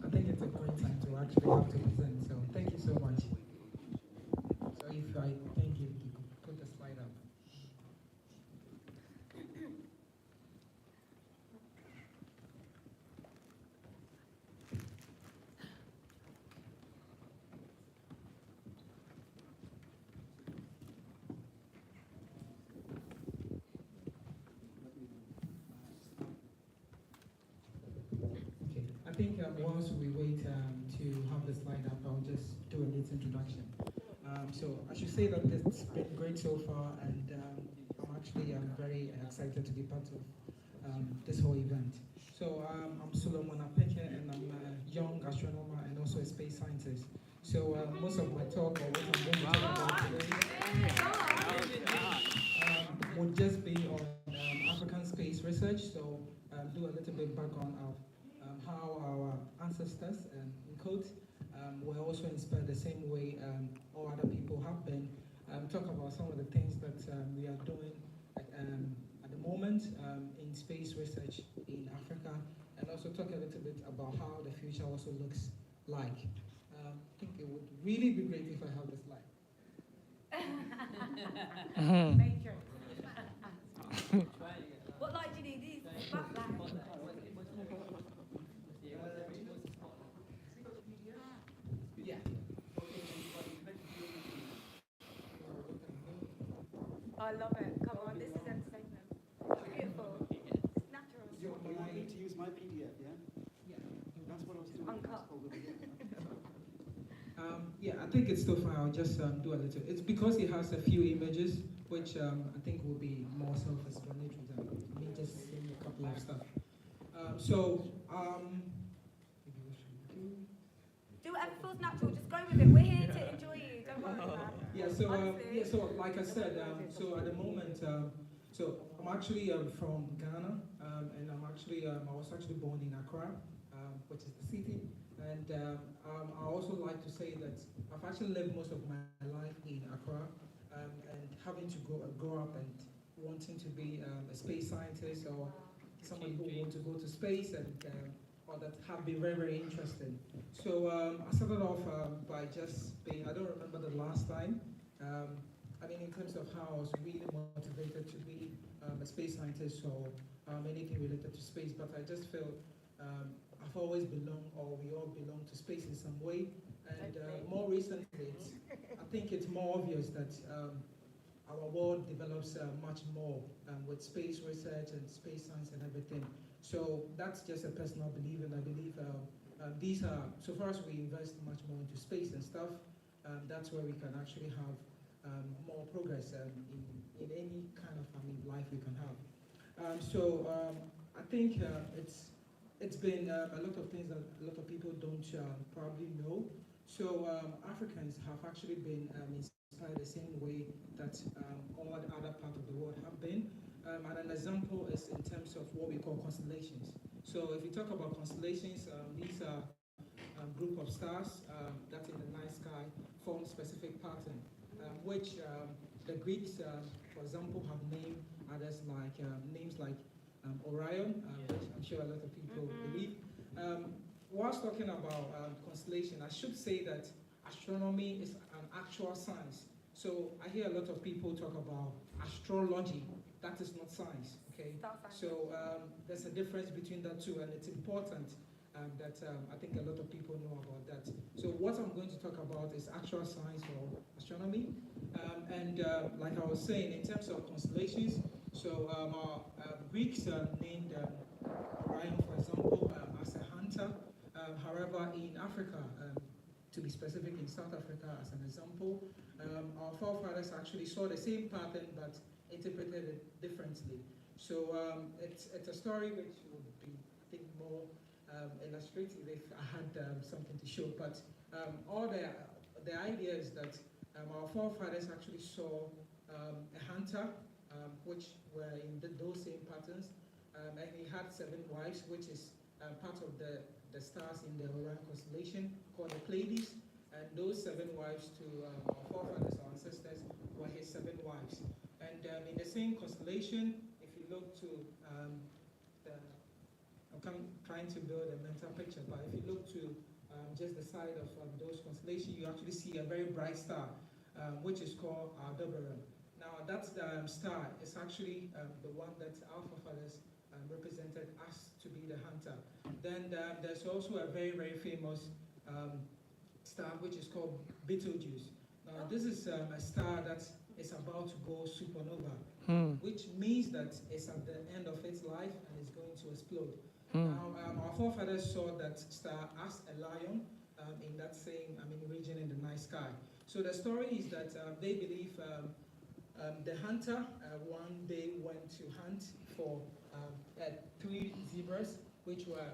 S15: I think it's a great time to actually have to present, so thank you so much. So if I thank you, you could put the slide up. I think once we wait to have the slide up, I'll just do a little introduction. So I should say that it's been great so far, and I'm actually very excited to be part of this whole event. So I'm Solomon Apeke, and I'm a young astronomer and also a space scientist. So most of my talk, or what I'm going to talk about today, would just be on African space research. So do a little bit background of how our ancestors, in quotes, were also inspired the same way all other people have been. Talk about some of the things that we are doing at the moment in space research in Africa, and also talk a little bit about how the future also looks like. I think it would really be great if I have the slide.
S14: Matrix. What light do you need? These backlight.
S15: Yeah.
S14: I love it. Come on, this is entertainment. Beautiful. It's natural.
S10: You're going to use my PDF, yeah?
S15: Yeah.
S10: That's what I was doing.
S14: Uncut.
S15: Yeah, I think it's still fine. I'll just do a little. It's because it has a few images, which I think will be more self-explanatory than me just saying a couple of stuff.
S14: Do whatever feels natural. Just go with it. We're here to enjoy you. Don't worry about it.
S15: Yeah, so like I said, so at the moment, so I'm actually from Ghana, and I was actually born in Accra, which is the city And I also like to say that I've actually lived most of my life in Accra, and having to grow up and wanting to be a space scientist or somebody who wants to go to space, and or that have been very, very interesting. So I started off by just being, I don't remember the last time, I mean, in terms of how I was really motivated to be a space scientist or anything related to space, but I just felt I've always belonged, or we all belong to space in some way. And more recently, I think it's more obvious that our world develops much more with space research and space science and everything. So that's just a personal belief, and I believe these are, so far as we invest much more into space and stuff, that's where we can actually have more progress in any kind of life we can have. I think it's been a lot of things that a lot of people don't probably know. So Africans have actually been inspired the same way that all the other parts of the world have been. And an example is in terms of what we call constellations. So if you talk about constellations, these are a group of stars that in the night sky form specific pattern, which the Greeks, for example, have named others like names like Orion, which I'm sure a lot of people believe. Whilst talking about constellation, I should say that astronomy is an actual science. So I hear a lot of people talk about astrology. That is not science, okay? So there's a difference between the two, and it's important that I think a lot of people know about that. So what I'm going to talk about is actual science or astronomy. Like I was saying, in terms of constellations, so our Greeks named Orion, for example, as a hunter. However, in Africa, to be specific, in South Africa, as an example, our forefathers actually saw the same pattern but interpreted it differently. So it's a story which would be, I think, more illustrative if I had something to show. But all the idea is that our forefathers actually saw a hunter, which were in those same patterns, and he had 7 wives, which is part of the stars in the Orion constellation called the Pleiades, and those 7 wives to our forefathers, our ancestors, were his 7 wives. And in the same constellation, if you look to I'm trying to build a mental picture, but if you look to just the side of those constellations, you actually see a very bright star, which is called Aldebaran. Now, that star is actually the one that our forefathers represented us to be the hunter. Then there's also a very, very famous star which is called Betelgeuse. Now, this is a star that is about to go supernova, which means that it's at the end of its life and it's going to explode. Now, our forefathers saw that star as a lion in that same region in the night sky. So the story is that they believe the hunter one day went to hunt for 3 zebras, which were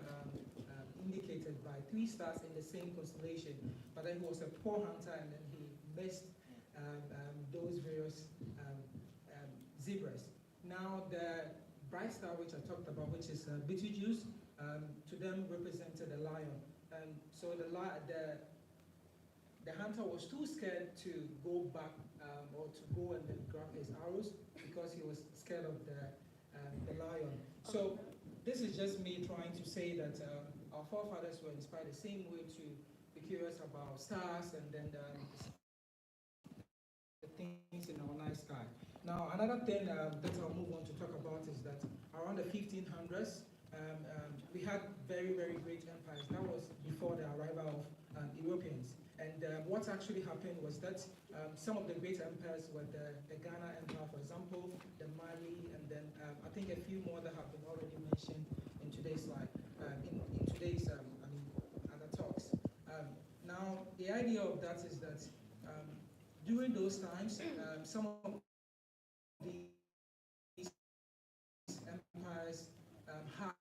S15: indicated by 3 stars in the same constellation. But then he was a poor hunter, and then he missed those various zebras. Now, the bright star which I talked about, which is Betelgeuse, to them represented a lion. So the hunter was too scared to go back or to go and then grab his arrows because he was scared of the lion. So this is just me trying to say that our forefathers were inspired the same way to be curious about stars and then the things in our night sky. Now, another thing that I'll move on to talk about is that around the 1500s, we had very, very great empires. That was before the arrival of Europeans. And what actually happened was that some of the great empires were the Ghana Empire, for example, the Mali, and then I think a few more that have been already mentioned in today's slide, in today's other talks. Now, the idea of that is that during those times, some of these empires had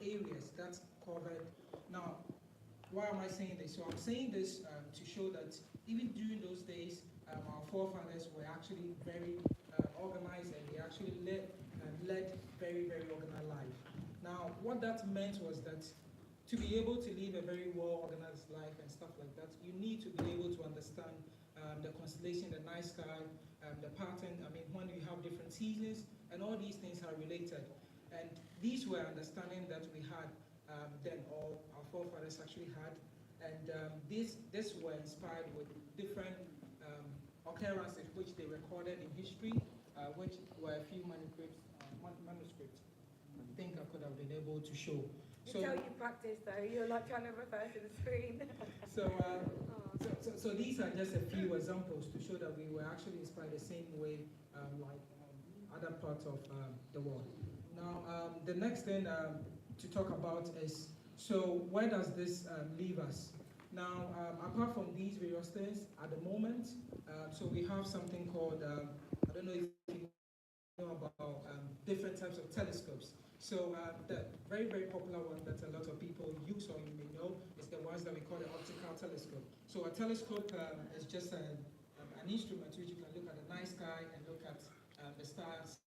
S15: areas that covered. Now, why am I saying this? So I'm saying this to show that even during those days, our forefathers were actually very organized, and they actually led very, very organized life. Now, what that meant was that to be able to live a very well-organized life and stuff like that, you need to be able to understand the constellation, the night sky, the pattern. I mean, when you have different seasons, and all these things are related. And these were understanding that we had then, all our forefathers actually had. And this were inspired with different occurrences which they recorded in history, which were a few manuscripts. I think I could have been able to show.
S14: So you practice though, you're like trying to refer to the screen.
S15: So these are just a few examples to show that we were actually inspired the same way like other parts of the world. Now, the next thing to talk about is, so where does this leave us? Now, apart from these various things, at the moment, so we have something called, I don't know if you know about different types of telescopes. So the very, very popular one that a lot of people use, or you may know, is the ones that we call the Optical Telescope. So a telescope is just an instrument which you can look at the night sky and look at the stars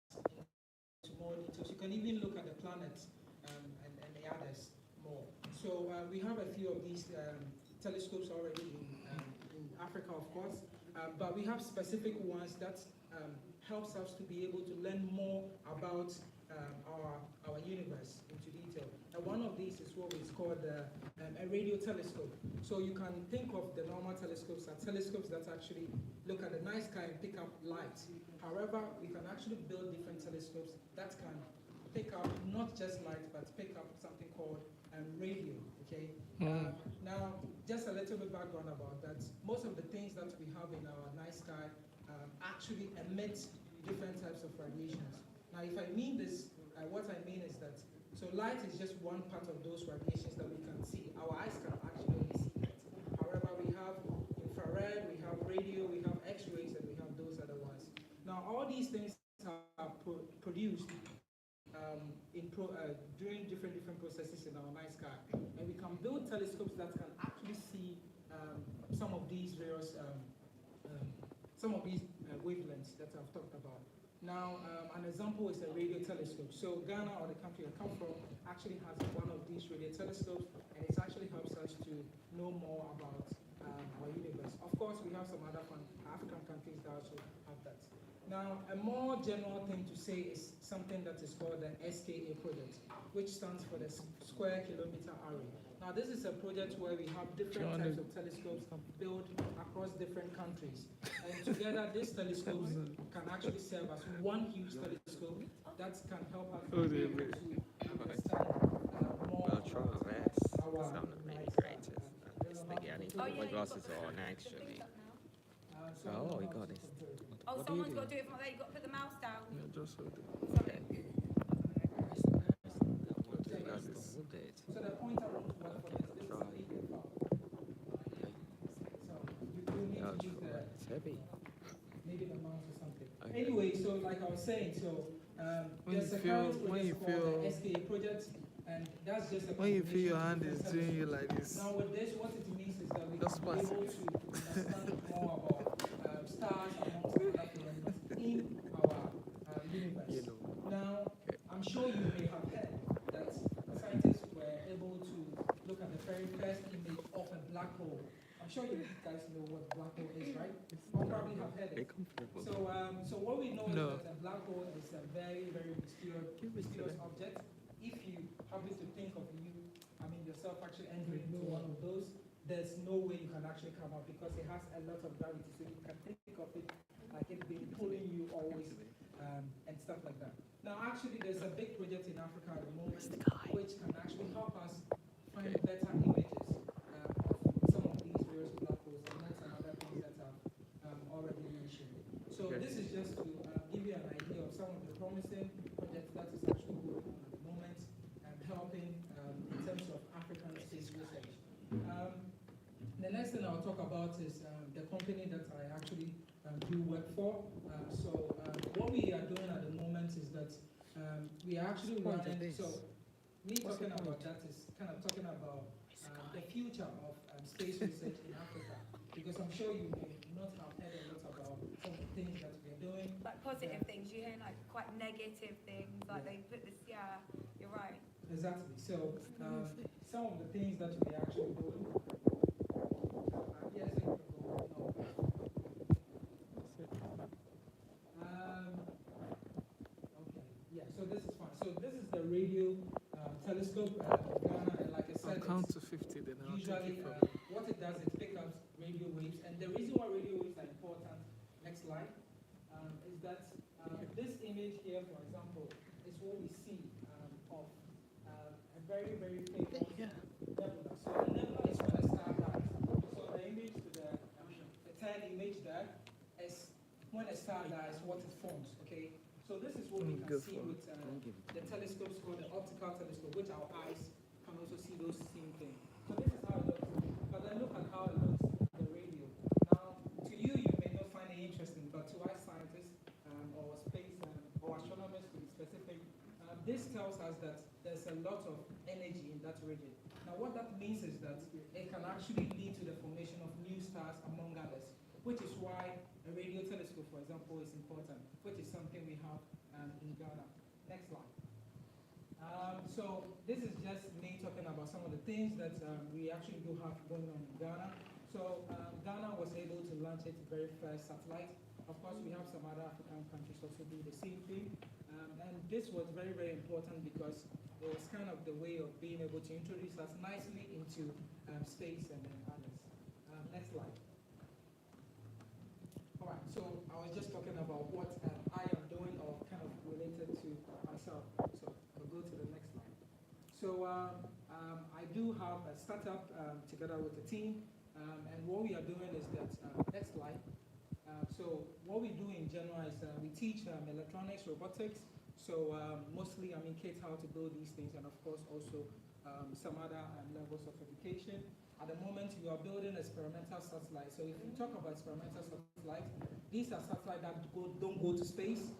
S15: into more details. You can even look at the planets and the others more. So we have a few of these telescopes already in Africa, of course, but we have specific ones that helps us to be able to learn more about our universe into detail. And one of these is what is called a radio telescope. So you can think of the normal telescopes as telescopes that actually look at the night sky and pick up light. However, we can actually build different telescopes that can pick up not just light, but pick up something called radio, okay? Now, just a little bit background about that. Most of the things that we have in our night sky actually emit different types of radiations. Now, if I mean this, what I mean is that, so light is just one part of those radiations that we can see. Our eyes can actually only see it. However, we have infrared, we have radio, we have X-rays, and we have those other ones. Now, all these things are produced during different processes in our night sky. And we can build telescopes that can actually see some of these various, wavelengths that I've talked about. Now, an example is a radio telescope. So Ghana, or the country I come from, actually has one of these radio telescopes, and it actually helps us to know more about our universe. Of course, we have some other African countries that also have that. Now, a more general thing to say is something that is called the SKA project, which stands for the Square Kilometer Array. Now, this is a project where we have different types of telescopes built across different countries. And together, these telescopes can actually serve as one huge telescope that can help us to understand more about our
S12: my glasses are on actually. Oh, you got this.
S14: Oh, someone's got to do it from there. You've got to put the mouse down.
S4: Yeah, just so
S12: Okay.
S15: So the pointer won't work for this. This is a PDF file. So you need to use
S12: it's heavy.
S15: maybe the mouse or something. Okay. Anyway, so like I was saying, so there's a current project called the SKA project, and that's just a
S4: when you feel your hand is doing you like this.
S15: Now with this, what it means is that we can be able to understand more about stars amongst other planets in our universe. Now, I'm sure you may have heard that scientists were able to look at the very first image of a black hole. I'm sure you guys know what black hole is, right? You probably have heard it. So what we know is that a black hole is a very, very mysterious object. If you happen to think of yourself actually entering into one of those, there's no way you can actually come out because it has a lot of gravity. So you can think of it like it being pulling you always and stuff like that. Now, actually, there's a big project in Africa at the moment which can actually help us find better images of some of these various black holes and some other things that I've already mentioned. So this is just to give you an idea of some of the promising projects that is actually going on at the moment and helping in terms of African space research. The next thing I'll talk about is the company that I actually do work for. What we are doing at the moment is that we are actually running, so me talking about that is kind of talking about the future of space research in Africa, because I'm sure you may not have heard a lot about some of the things that we're doing.
S14: Like positive things, you hear like quite negative things, like they put this, yeah, you're right.
S15: Exactly. So some of the things that we actually do. Yes, no. Okay. Yeah. So this is fine. So this is the radio telescope in Ghana, and like I said,
S4: I'll count to 50. Then I'll
S15: usually
S4: take it from
S15: what it does is pick up radio waves, and the reason why radio waves are important. Next slide. Is that this image here, for example, is what we see of a very, very famous nebula. So the nebula is when a star dies. So the image to the third image there is when a star dies, what it forms, okay? So this is what we can see with the telescopes called the optical telescope, which our eyes can also see those same things. So this is how it looks. But then look at how it looks on the radio. Now, to you, you may not find it interesting, but to us scientists or space or astronomers to be specific, this tells us that there's a lot of energy in that region. Now, what that means is that it can actually lead to the formation of new stars, among others, which is why a radio telescope, for example, is important, which is something we have in Ghana. Next slide. So this is just me talking about some of the things that we actually do have going on in Ghana. So Ghana was able to launch its very first satellite. Of course, we have some other African countries also do the same thing. And this was very, very important because it was kind of the way of being able to introduce us nicely into space and then others. Next slide. All right, so I was just talking about what I am doing or kind of related to myself. So I'll go to the next slide. So I do have a startup together with the team, and what we are doing is that, next slide. So what we do in general is we teach electronics, robotics, so mostly kids how to build these things, and of course also some other levels of education. At the moment, we are building experimental satellites. So if you talk about experimental satellites, these are satellites that don't go to space,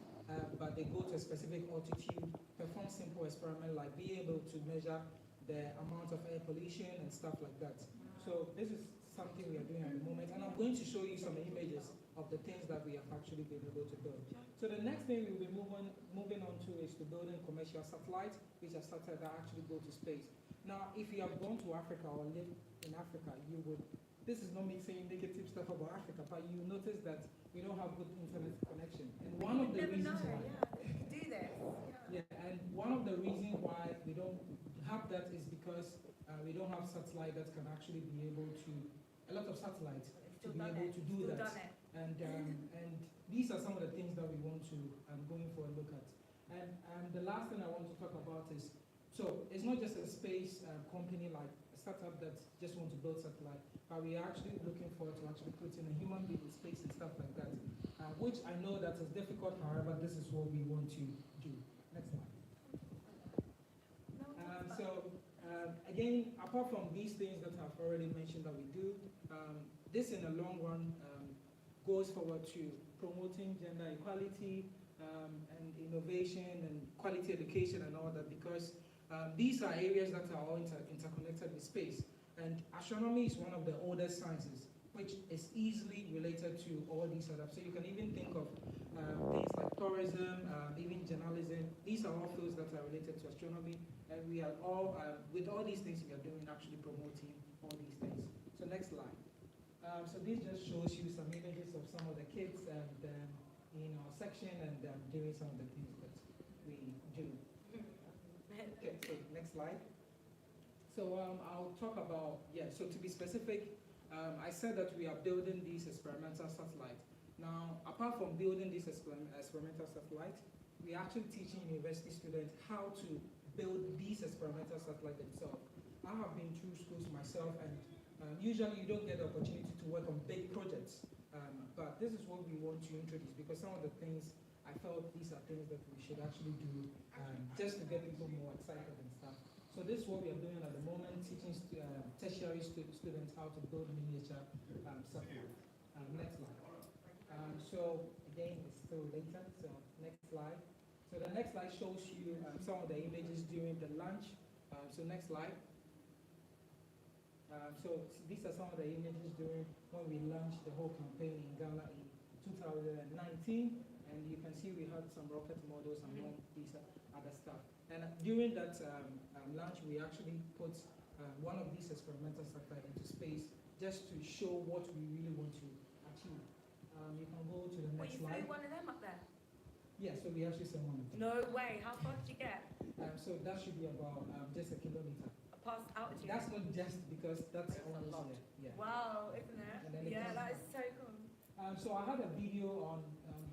S15: but they go to a specific altitude, perform simple experiments like being able to measure the amount of air pollution and stuff like that. So this is something we are doing at the moment, and I'm going to show you some images of the things that we have actually been able to build. So the next thing we'll be moving on to is to building commercial satellites, which are satellites that actually go to space. Now, if you have gone to Africa or lived in Africa, you would, this is not me saying negative stuff about Africa, but you notice that we don't have good internet connection. And one of the reasons why, and one of the reasons why we don't have that is because we don't have satellite that can actually be able to, a lot of satellites to be able to do that. And these are some of the things that we want to going for a look at. And the last thing I want to talk about is, so it's not just a space company like a startup that just want to build satellite, but we are actually looking forward to actually putting a human being in space and stuff like that, which I know that is difficult, however, this is what we want to do. Next slide. Again, apart from these things that I've already mentioned that we do, this in the long run goes forward to promoting gender equality and innovation and quality education and all that, because these are areas that are all interconnected with space. And astronomy is one of the oldest sciences, which is easily related to all these other. So you can even think of things like tourism, even journalism. These are all fields that are related to astronomy. And we are all, with all these things we are doing, actually promoting all these things. So next slide. So this just shows you some images of some of the kids in our section and doing some of the things that we do. Okay, so next slide. So I'll talk about, so to be specific, I said that we are building these experimental satellites. Now, apart from building these experimental satellites, we're actually teaching university students how to build these experimental satellites themselves. I have been through schools myself, and usually you don't get the opportunity to work on big projects, but this is what we want to introduce, because some of the things, I felt these are things that we should actually do just to get people more excited and stuff. So this is what we are doing at the moment, teaching tertiary students how to build miniature satellites. Next slide. So again, it's still later, so next slide. So the next slide shows you some of the images during the launch. So next slide. So these are some of the images during when we launched the whole campaign in Ghana in 2019. and you can see we had some rocket models among these other stuff. And during that launch, we actually put one of these experimental satellites into space just to show what we really want to achieve. You can go to the next slide.
S16: You flew one of them up there?
S15: Yeah, so we actually sent one of them.
S16: No way. How far did you get?
S15: So that should be about just a kilometer.
S16: Past altitude?
S15: That's not just because that's almost
S16: yeah. Wow, isn't it? Yeah, that is so cool.
S15: So I had a video on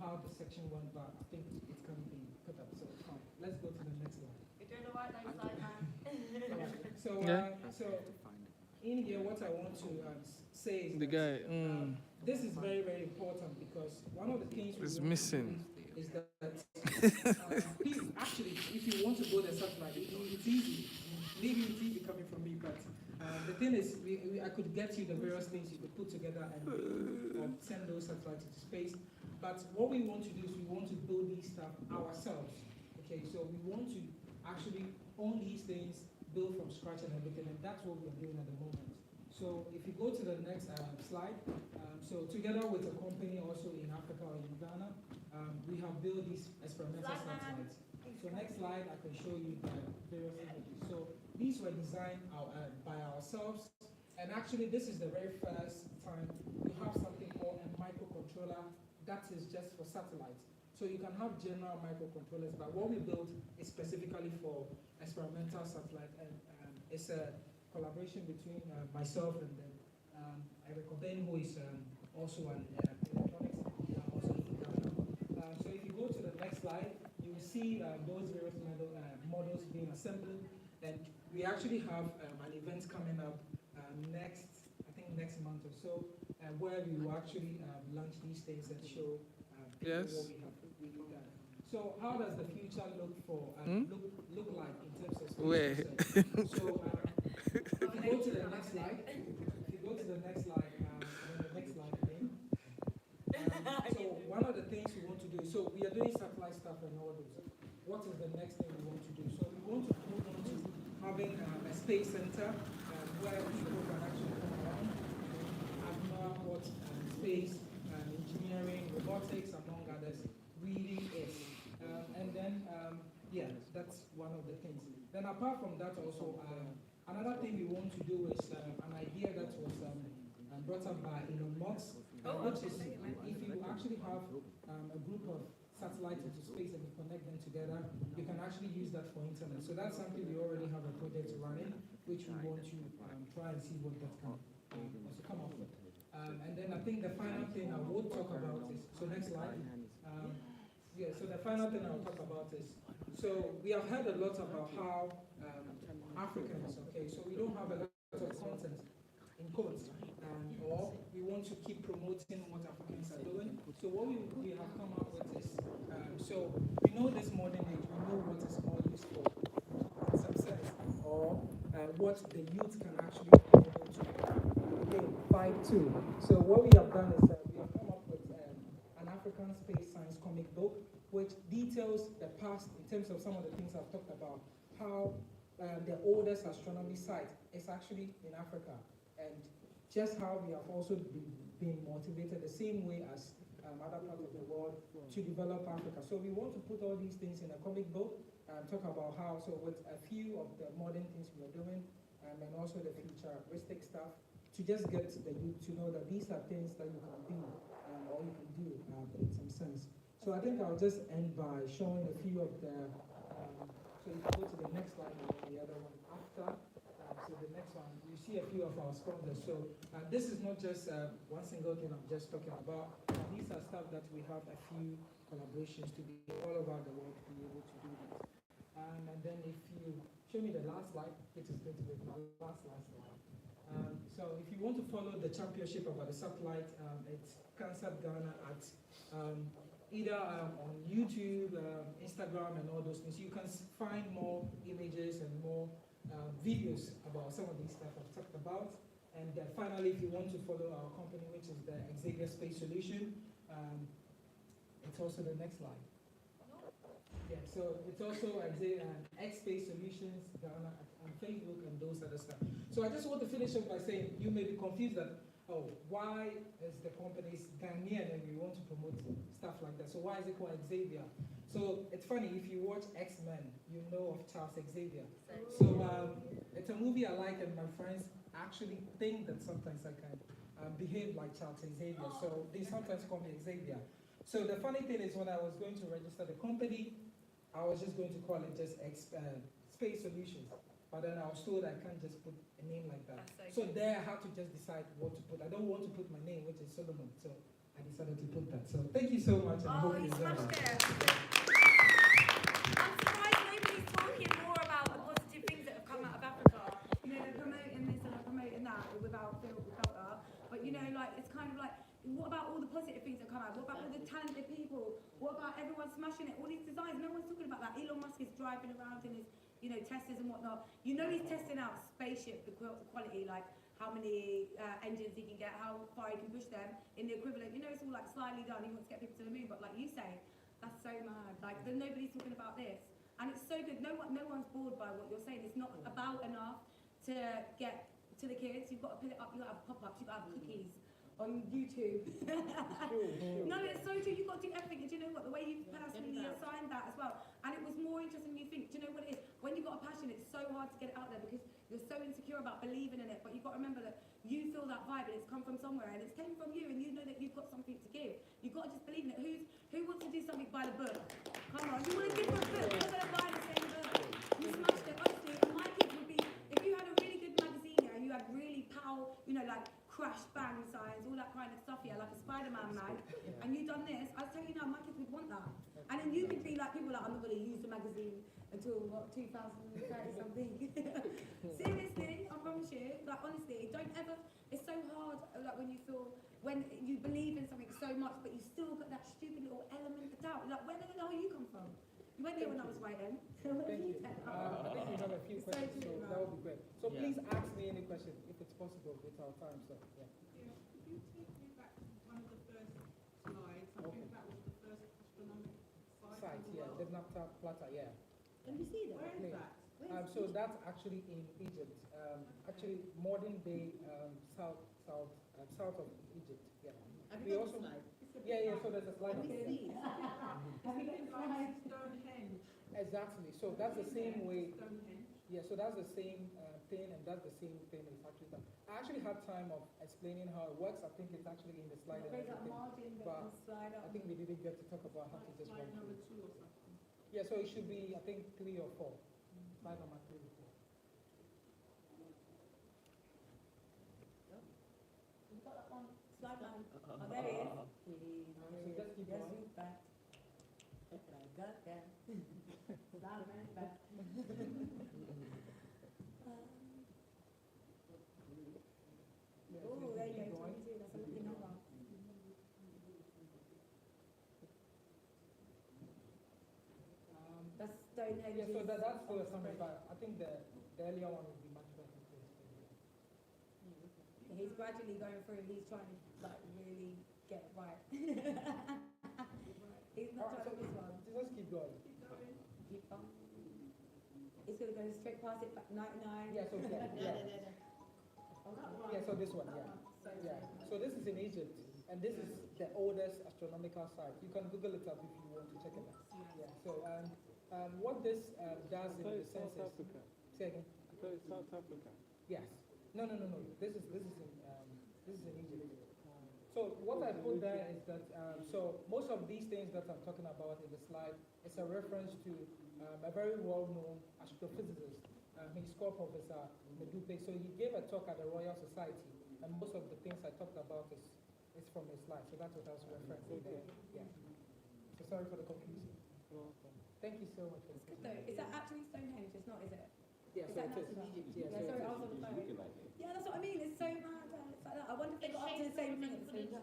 S15: how the section went, but I think it can be put up, so it's fine. Let's go to the next slide.
S16: You're doing the right thing, side man.
S15: So in here, what I want to say is
S4: the guy.
S15: This is very, very important because one of the things
S4: is missing.
S15: Is that actually, if you want to build a satellite, it's easy. Maybe it's easy coming from me, but the thing is, I could get you the various things you could put together and send those satellites into space. But what we want to do is we want to build these stuff ourselves. Okay, so we want to actually own these things, build from scratch and everything, and that's what we're doing at the moment. So if you go to the next slide, so together with a company also in Africa or in Ghana, we have built these experimental satellites. So next slide, I can show you the various images. So these were designed by ourselves, and actually this is the very first time we have something called a microcontroller that is just for satellites. So you can have general microcontrollers, but what we built is specifically for experimental satellite, and it's a collaboration between myself and then Eric Oben, who is also an electronics, also in Ghana. So if you go to the next slide, you will see those various models being assembled, and we actually have an event coming up next month or so, where we will actually launch these things and show people what we have really done. So how does the future look like in terms of space research? So if you go to the next slide, so one of the things we want to do, so we are doing satellite stuff and all this. What is the next thing we want to do? So we want to move on to having a space center where people can actually come around and admire what space, engineering, robotics, among others, really is. And then, yeah, that's one of the things. Then apart from that also, another thing we want to do is an idea that was brought up by Elon Musk, which is if you actually have a group of satellites into space and you connect them together, you can actually use that for internet. So that's something we already have a project running, which we want to try and see what that can also come up with. And then I think the final thing I would talk about is, so next slide. Yeah, so the final thing I'll talk about is, so we have heard a lot about how Africans, okay, so we don't have a lot of content in codes, or we want to keep promoting what Africans are doing. So what we have come up with is, so we know this modern age, we know what is more useful in some sense, or what the youth can actually be able to fight to. So what we have done is we have come up with an African space science comic book, which details the past in terms of some of the things I've talked about, how the oldest astronomy site is actually in Africa, and just how we have also been motivated the same way as other parts of the world to develop Africa. So we want to put all these things in a comic book and talk about how, so with a few of the modern things we are doing, and also the futuristic stuff, to just get the youth to know that these are things that you can be or you can do in some sense. So I think I'll just end by showing a few of the, so you can go to the next slide and the other one after. So the next one, you see a few of our sponsors. So this is not just one single thing I'm just talking about. These are stuff that we have a few collaborations to be all over the world to be able to do this. And then if you show me the last slide, which is going to be my last slide. So if you want to follow the championship about the satellite, it's Kansat Ghana at either on YouTube, Instagram, and all those things. You can find more images and more videos about some of these stuff I've talked about. And finally, if you want to follow our company, which is the Xavier Space Solution, it's also the next slide. Yeah, so it's also X Space Solutions Ghana on Facebook and those other stuff. So I just want to finish up by saying you may be confused that oh, why is the company's Ghanaian and we want to promote stuff like that? So why is it called Xavier? So it's funny, if you watch X-Men, you know of Charles Xavier. So it's a movie I like, and my friends actually think that sometimes I can behave like Charles Xavier. So they sometimes call me Xavier. So the funny thing is, when I was going to register the company, I was just going to call it just Space Solutions. But then I was told I can't just put a name like that. So there I had to just decide what to put. I don't want to put my name, which is Solomon. So I decided to put that. So thank you so much, and I hope you enjoy it.
S16: I'm surprised nobody's talking more about the positive things that have come out of Africa. You know, they're promoting this and they're promoting that without filter. But you know, like, it's kind of like, what about all the positive things that come out? What about all the talented people? What about everyone smashing it? All these designs, no one's talking about that. Elon Musk is driving around in his, you know, Teslas and whatnot. You know, he's testing out spaceship quality, like how many engines he can get, how far he can push them in the equivalent. You know, it's all like slightly done. He wants to get people to the moon, but like you say, that's so mad. Like, nobody's talking about this, and it's so good. No one's bored by what you're saying. It's not about enough to get to the kids. You've got to put it up. You've got to have pop-ups. You've got to have cookies on YouTube. No, it's so true. You've got to do everything. And do you know what? The way you personally assigned that as well, and it was more interesting than you think. Do you know what it is? When you've got a passion, it's so hard to get it out there because you're so insecure about believing in it. But you've got to remember that you feel that vibe, and it's come from somewhere, and it's came from you, and you know that you've got something to give. You've got to just believe in it. Who wants to do something by the book? Come on, you want to give a book? You're going to buy the same book. You smashed it. Honestly, my kids would be, if you had a really good magazine here and you had really you know, like crash bang signs, all that kind of stuff here, like a Spider-Man mag, and you done this, I'll tell you now, my kids would want that. And then you could be like, people are like, I'm not going to use the magazine until, what, 2030 something. Seriously, I promise you, like, honestly, don't ever, it's so hard, like, when you believe in something so much, but you still got that stupid little element of doubt. Like, where the hell you come from? You went there when I was writing.
S15: Thank you. I think we have a few questions, so that would be great. So please ask me any question if it's possible with our time. So yeah.
S17: Could you take me back to one of the first slides? I think that was the first astronomical site.
S15: Yeah, the Napta, yeah.
S17: Can we see that? Where is that?
S15: So that's actually in Egypt. Actually, modern day south of Egypt. Yeah.
S17: Have you got a slide?
S15: Yeah. So there's a slide.
S17: Have you got Stonehenge?
S15: Exactly. So that's the same way.
S17: Stonehenge.
S15: Yeah. So that's the same thing, and that's the same thing is actually done. I actually had time of explaining how it works. I think it's actually in the slide and everything. But I think we didn't get to talk about how to just run through.
S17: Slide number 2 or something.
S15: Yeah. So it should be, I think, 3 or 4. Slide number 3 or 4.
S16: You've got that one. Slide line. Oh, there it is.
S15: So just keep going.
S16: Back. I got that. Slide line back. Oh, there you go. 22. That's a lucky number. That's Stonehenge.
S15: Yeah, so that's for the summary, but I think the earlier one would be much better to explain.
S16: He's gradually going through. He's trying to like really get it right. He's not trying to this one.
S15: Just keep going.
S16: Keep on. It's gonna go straight past it. 99.
S15: Yeah. So yeah. So this one. Yeah. So this is in Egypt, and this is the oldest astronomical site. You can Google it up if you want to check it out. Yeah. So what this does in the sense is. Say again.
S3: South Africa.
S15: Yes. No. This is in Egypt. So what I put there is that so most of these things that I'm talking about in the slide is a reference to a very well-known astrophysicist. He's called Professor Medupe. So he gave a talk at the Royal Society, and most of the things I talked about is from his slide. So that's what I was referring to there. Yeah. So sorry for the confusion. Thank you so much for the question.
S16: Is that actually Stonehenge? It's not, is it?
S15: Yeah,
S16: Is
S15: so
S16: that
S15: it is.
S16: natural?
S15: Yeah,
S16: Yeah,
S15: so
S16: sorry,
S15: it
S16: I was on the phone. Yeah, that's what I mean. It's so mad. It's like that. I wonder if they got up to the same thing at the same time.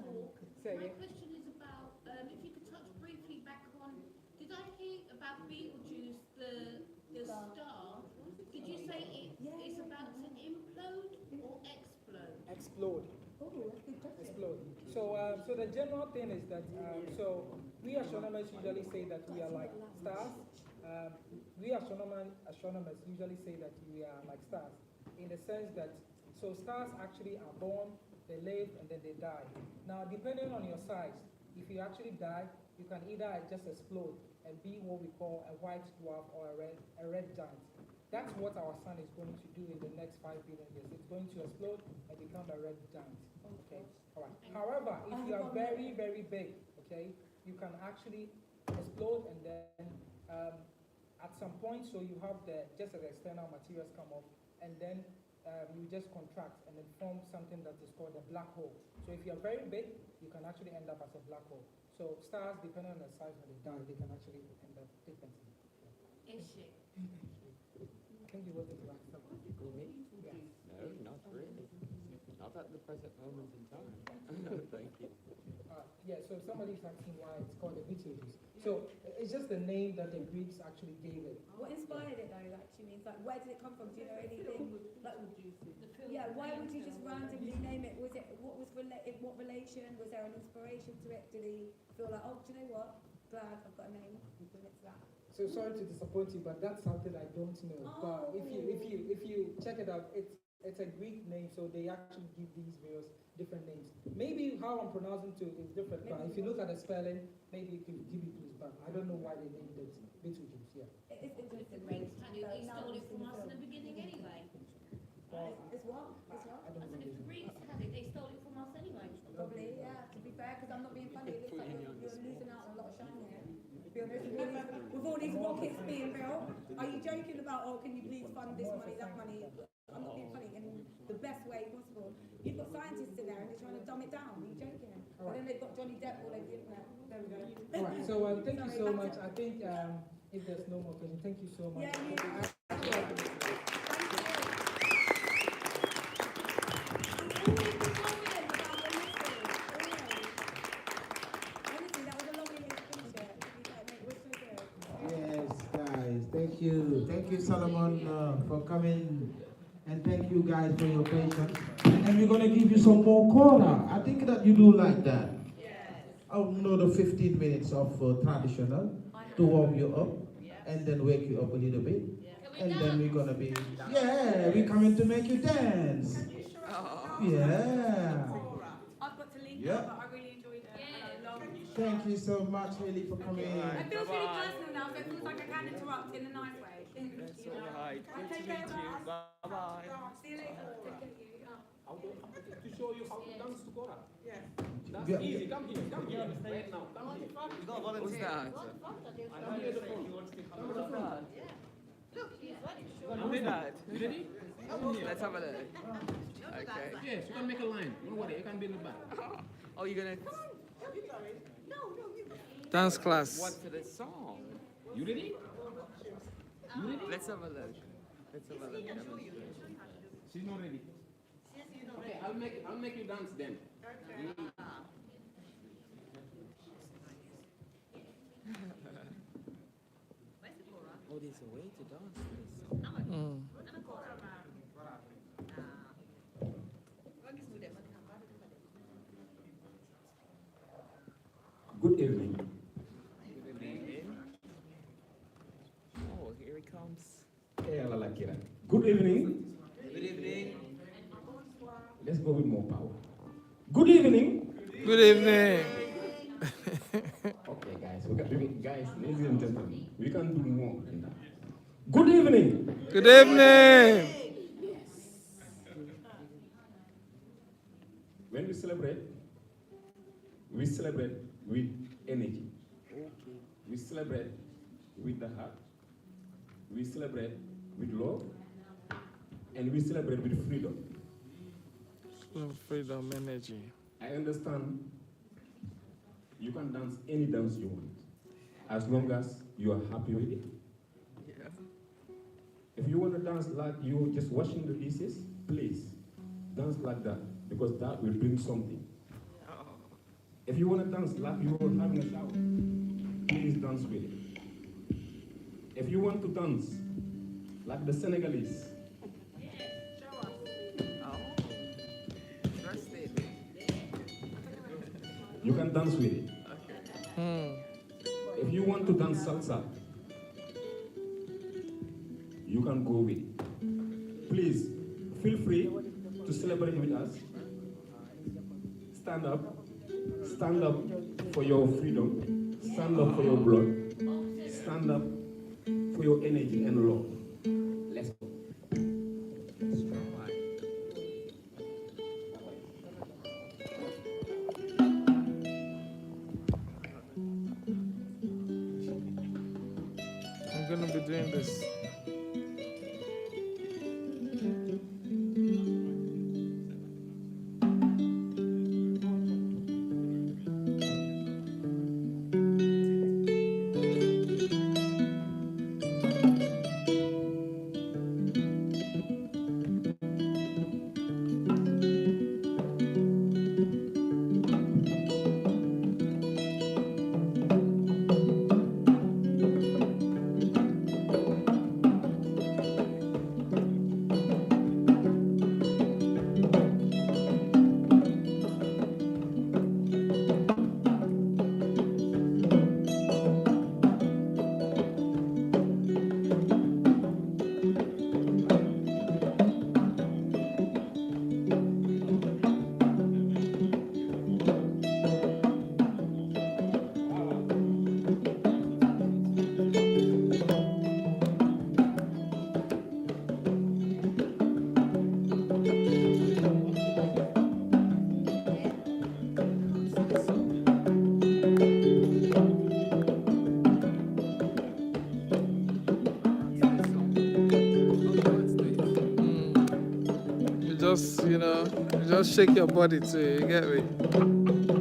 S15: Say
S7: My
S15: again.
S7: question is about, if you could touch briefly back on, did I hear about Beetlejuice, the star? Did you say it's about to implode or explode?
S15: Explode.
S16: Oh, that's a good question.
S15: Explode. So the general thing is that so we astronomers usually say that we are like stars. We astronomers usually say that we are like stars in the sense that so stars actually are born they live and then they die. Now, depending on your size, if you actually die, you can either just explode and be what we call a white dwarf or a red giant. That's what our sun is going to do in the next 5 billion years. It's going to explode and become a red giant. Okay. All right. However, if you are very, very big, okay, you can actually explode and then at some point, so you have just the external materials come off, and then you just contract and then form something that is called a black hole. So if you're very big, you can actually end up as a black hole. So stars, depending on the size when they die, they can actually end up differently.
S7: Issue.
S15: I think you wanted to ask something.
S12: Me?
S15: Yeah.
S12: No, not really. Not at the present moment in time. Thank you.
S15: Yeah, so somebody's asking why it's called a Betelgeuse. So it's just the name that the Greeks actually gave it.
S16: What inspired it though, actually means, like, where did it come from? Do you know anything? Like, yeah, why would you just randomly name it? Was it, what relation? Was there an inspiration to it? Did he feel like, oh, do you know what? Glad I've got a name. It's that.
S15: So sorry to disappoint you, but that's something I don't know. But if you check it out, it's a Greek name, so they actually give these various different names. Maybe how I'm pronouncing it is different, but if you look at the spelling, maybe it can give you clues. But I don't know why they named it Betelgeuse. Yeah.
S7: It's interesting. They stole it from us in the beginning anyway.
S16: It's what? It's what?
S7: I said if the Greeks had it, they stole it from us anyway.
S16: Probably, yeah, to be fair, because I'm not being funny. It looks like you're losing out on a lot of shine here. To be honest, with all these rockets being built, are you joking about, oh, can you please fund this money, that money? I'm not being funny, in the best way possible. You've got scientists in there and they're trying to dumb it down. Are you joking? And then they've got Johnny Depp all over the internet. There we go.
S15: All right, so thank you so much. I think if there's no more questions, thank you so much.
S13: Thank you, Solomon, for coming, and thank you guys for your patience. And we're going to give you some more corner. I think that you do like that. Yes. Oh, you know, the 15 minutes of traditional to warm you up, and then wake you up a little bit. And then we're going to be, we're coming to make you dance. Yeah.
S16: I've got to leave
S13: Yeah.
S16: now, but I really enjoyed it. And I love it.
S13: Thank you so much, really, for coming.
S16: It feels really personal now, so it feels like I can interrupt in a nice way.
S12: That's all right. Good to meet you. Bye-bye.
S16: See you later.
S1: To show you how to dance to Kora.
S16: Yeah.
S1: That's
S13: Yeah.
S1: easy. Come here. Right now. Come here.
S12: Who's that?
S1: I'm here the phone.
S12: Who's that?
S1: I'm
S12: Who's
S1: ready.
S12: that?
S1: You ready? Come here.
S12: Let's have a look. Okay.
S1: Yes, you can make a line. Don't worry, you can be in the back.
S12: Oh, you're gonna
S11: Dance class.
S12: what to the song?
S1: You ready? You ready?
S12: Let's have a look. Let's have a look.
S1: She's not ready. Okay, I'll make you dance then.
S12: Oh, there's a way to dance this.
S18: Good evening.
S12: Good evening. Oh, here he comes.
S18: Good evening.
S12: Good evening.
S18: Let's go with more power. Good evening.
S11: Good evening.
S18: Okay, guys, ladies and gentlemen, we can do more than that. Good evening.
S11: Good evening.
S18: When we celebrate with energy.
S12: Okay.
S18: We celebrate with the heart. We celebrate with love. And we celebrate with freedom.
S11: Freedom energy.
S18: I understand you can dance any dance you want, as long as you are happy with it.
S12: Yeah.
S18: If you want to dance like you're just washing the dishes, please dance like that, because that will bring something. If you want to dance like you're having a shower, please dance with it. If you want to dance like the Senegalese, you can dance with it. If you want to dance salsa, you can go with it. Please, feel free to celebrate with us. stand up for your freedom, stand up for your blood, stand up for your energy and love. Let's go.
S4: I'm gonna be doing this. You just shake your body too, you get me?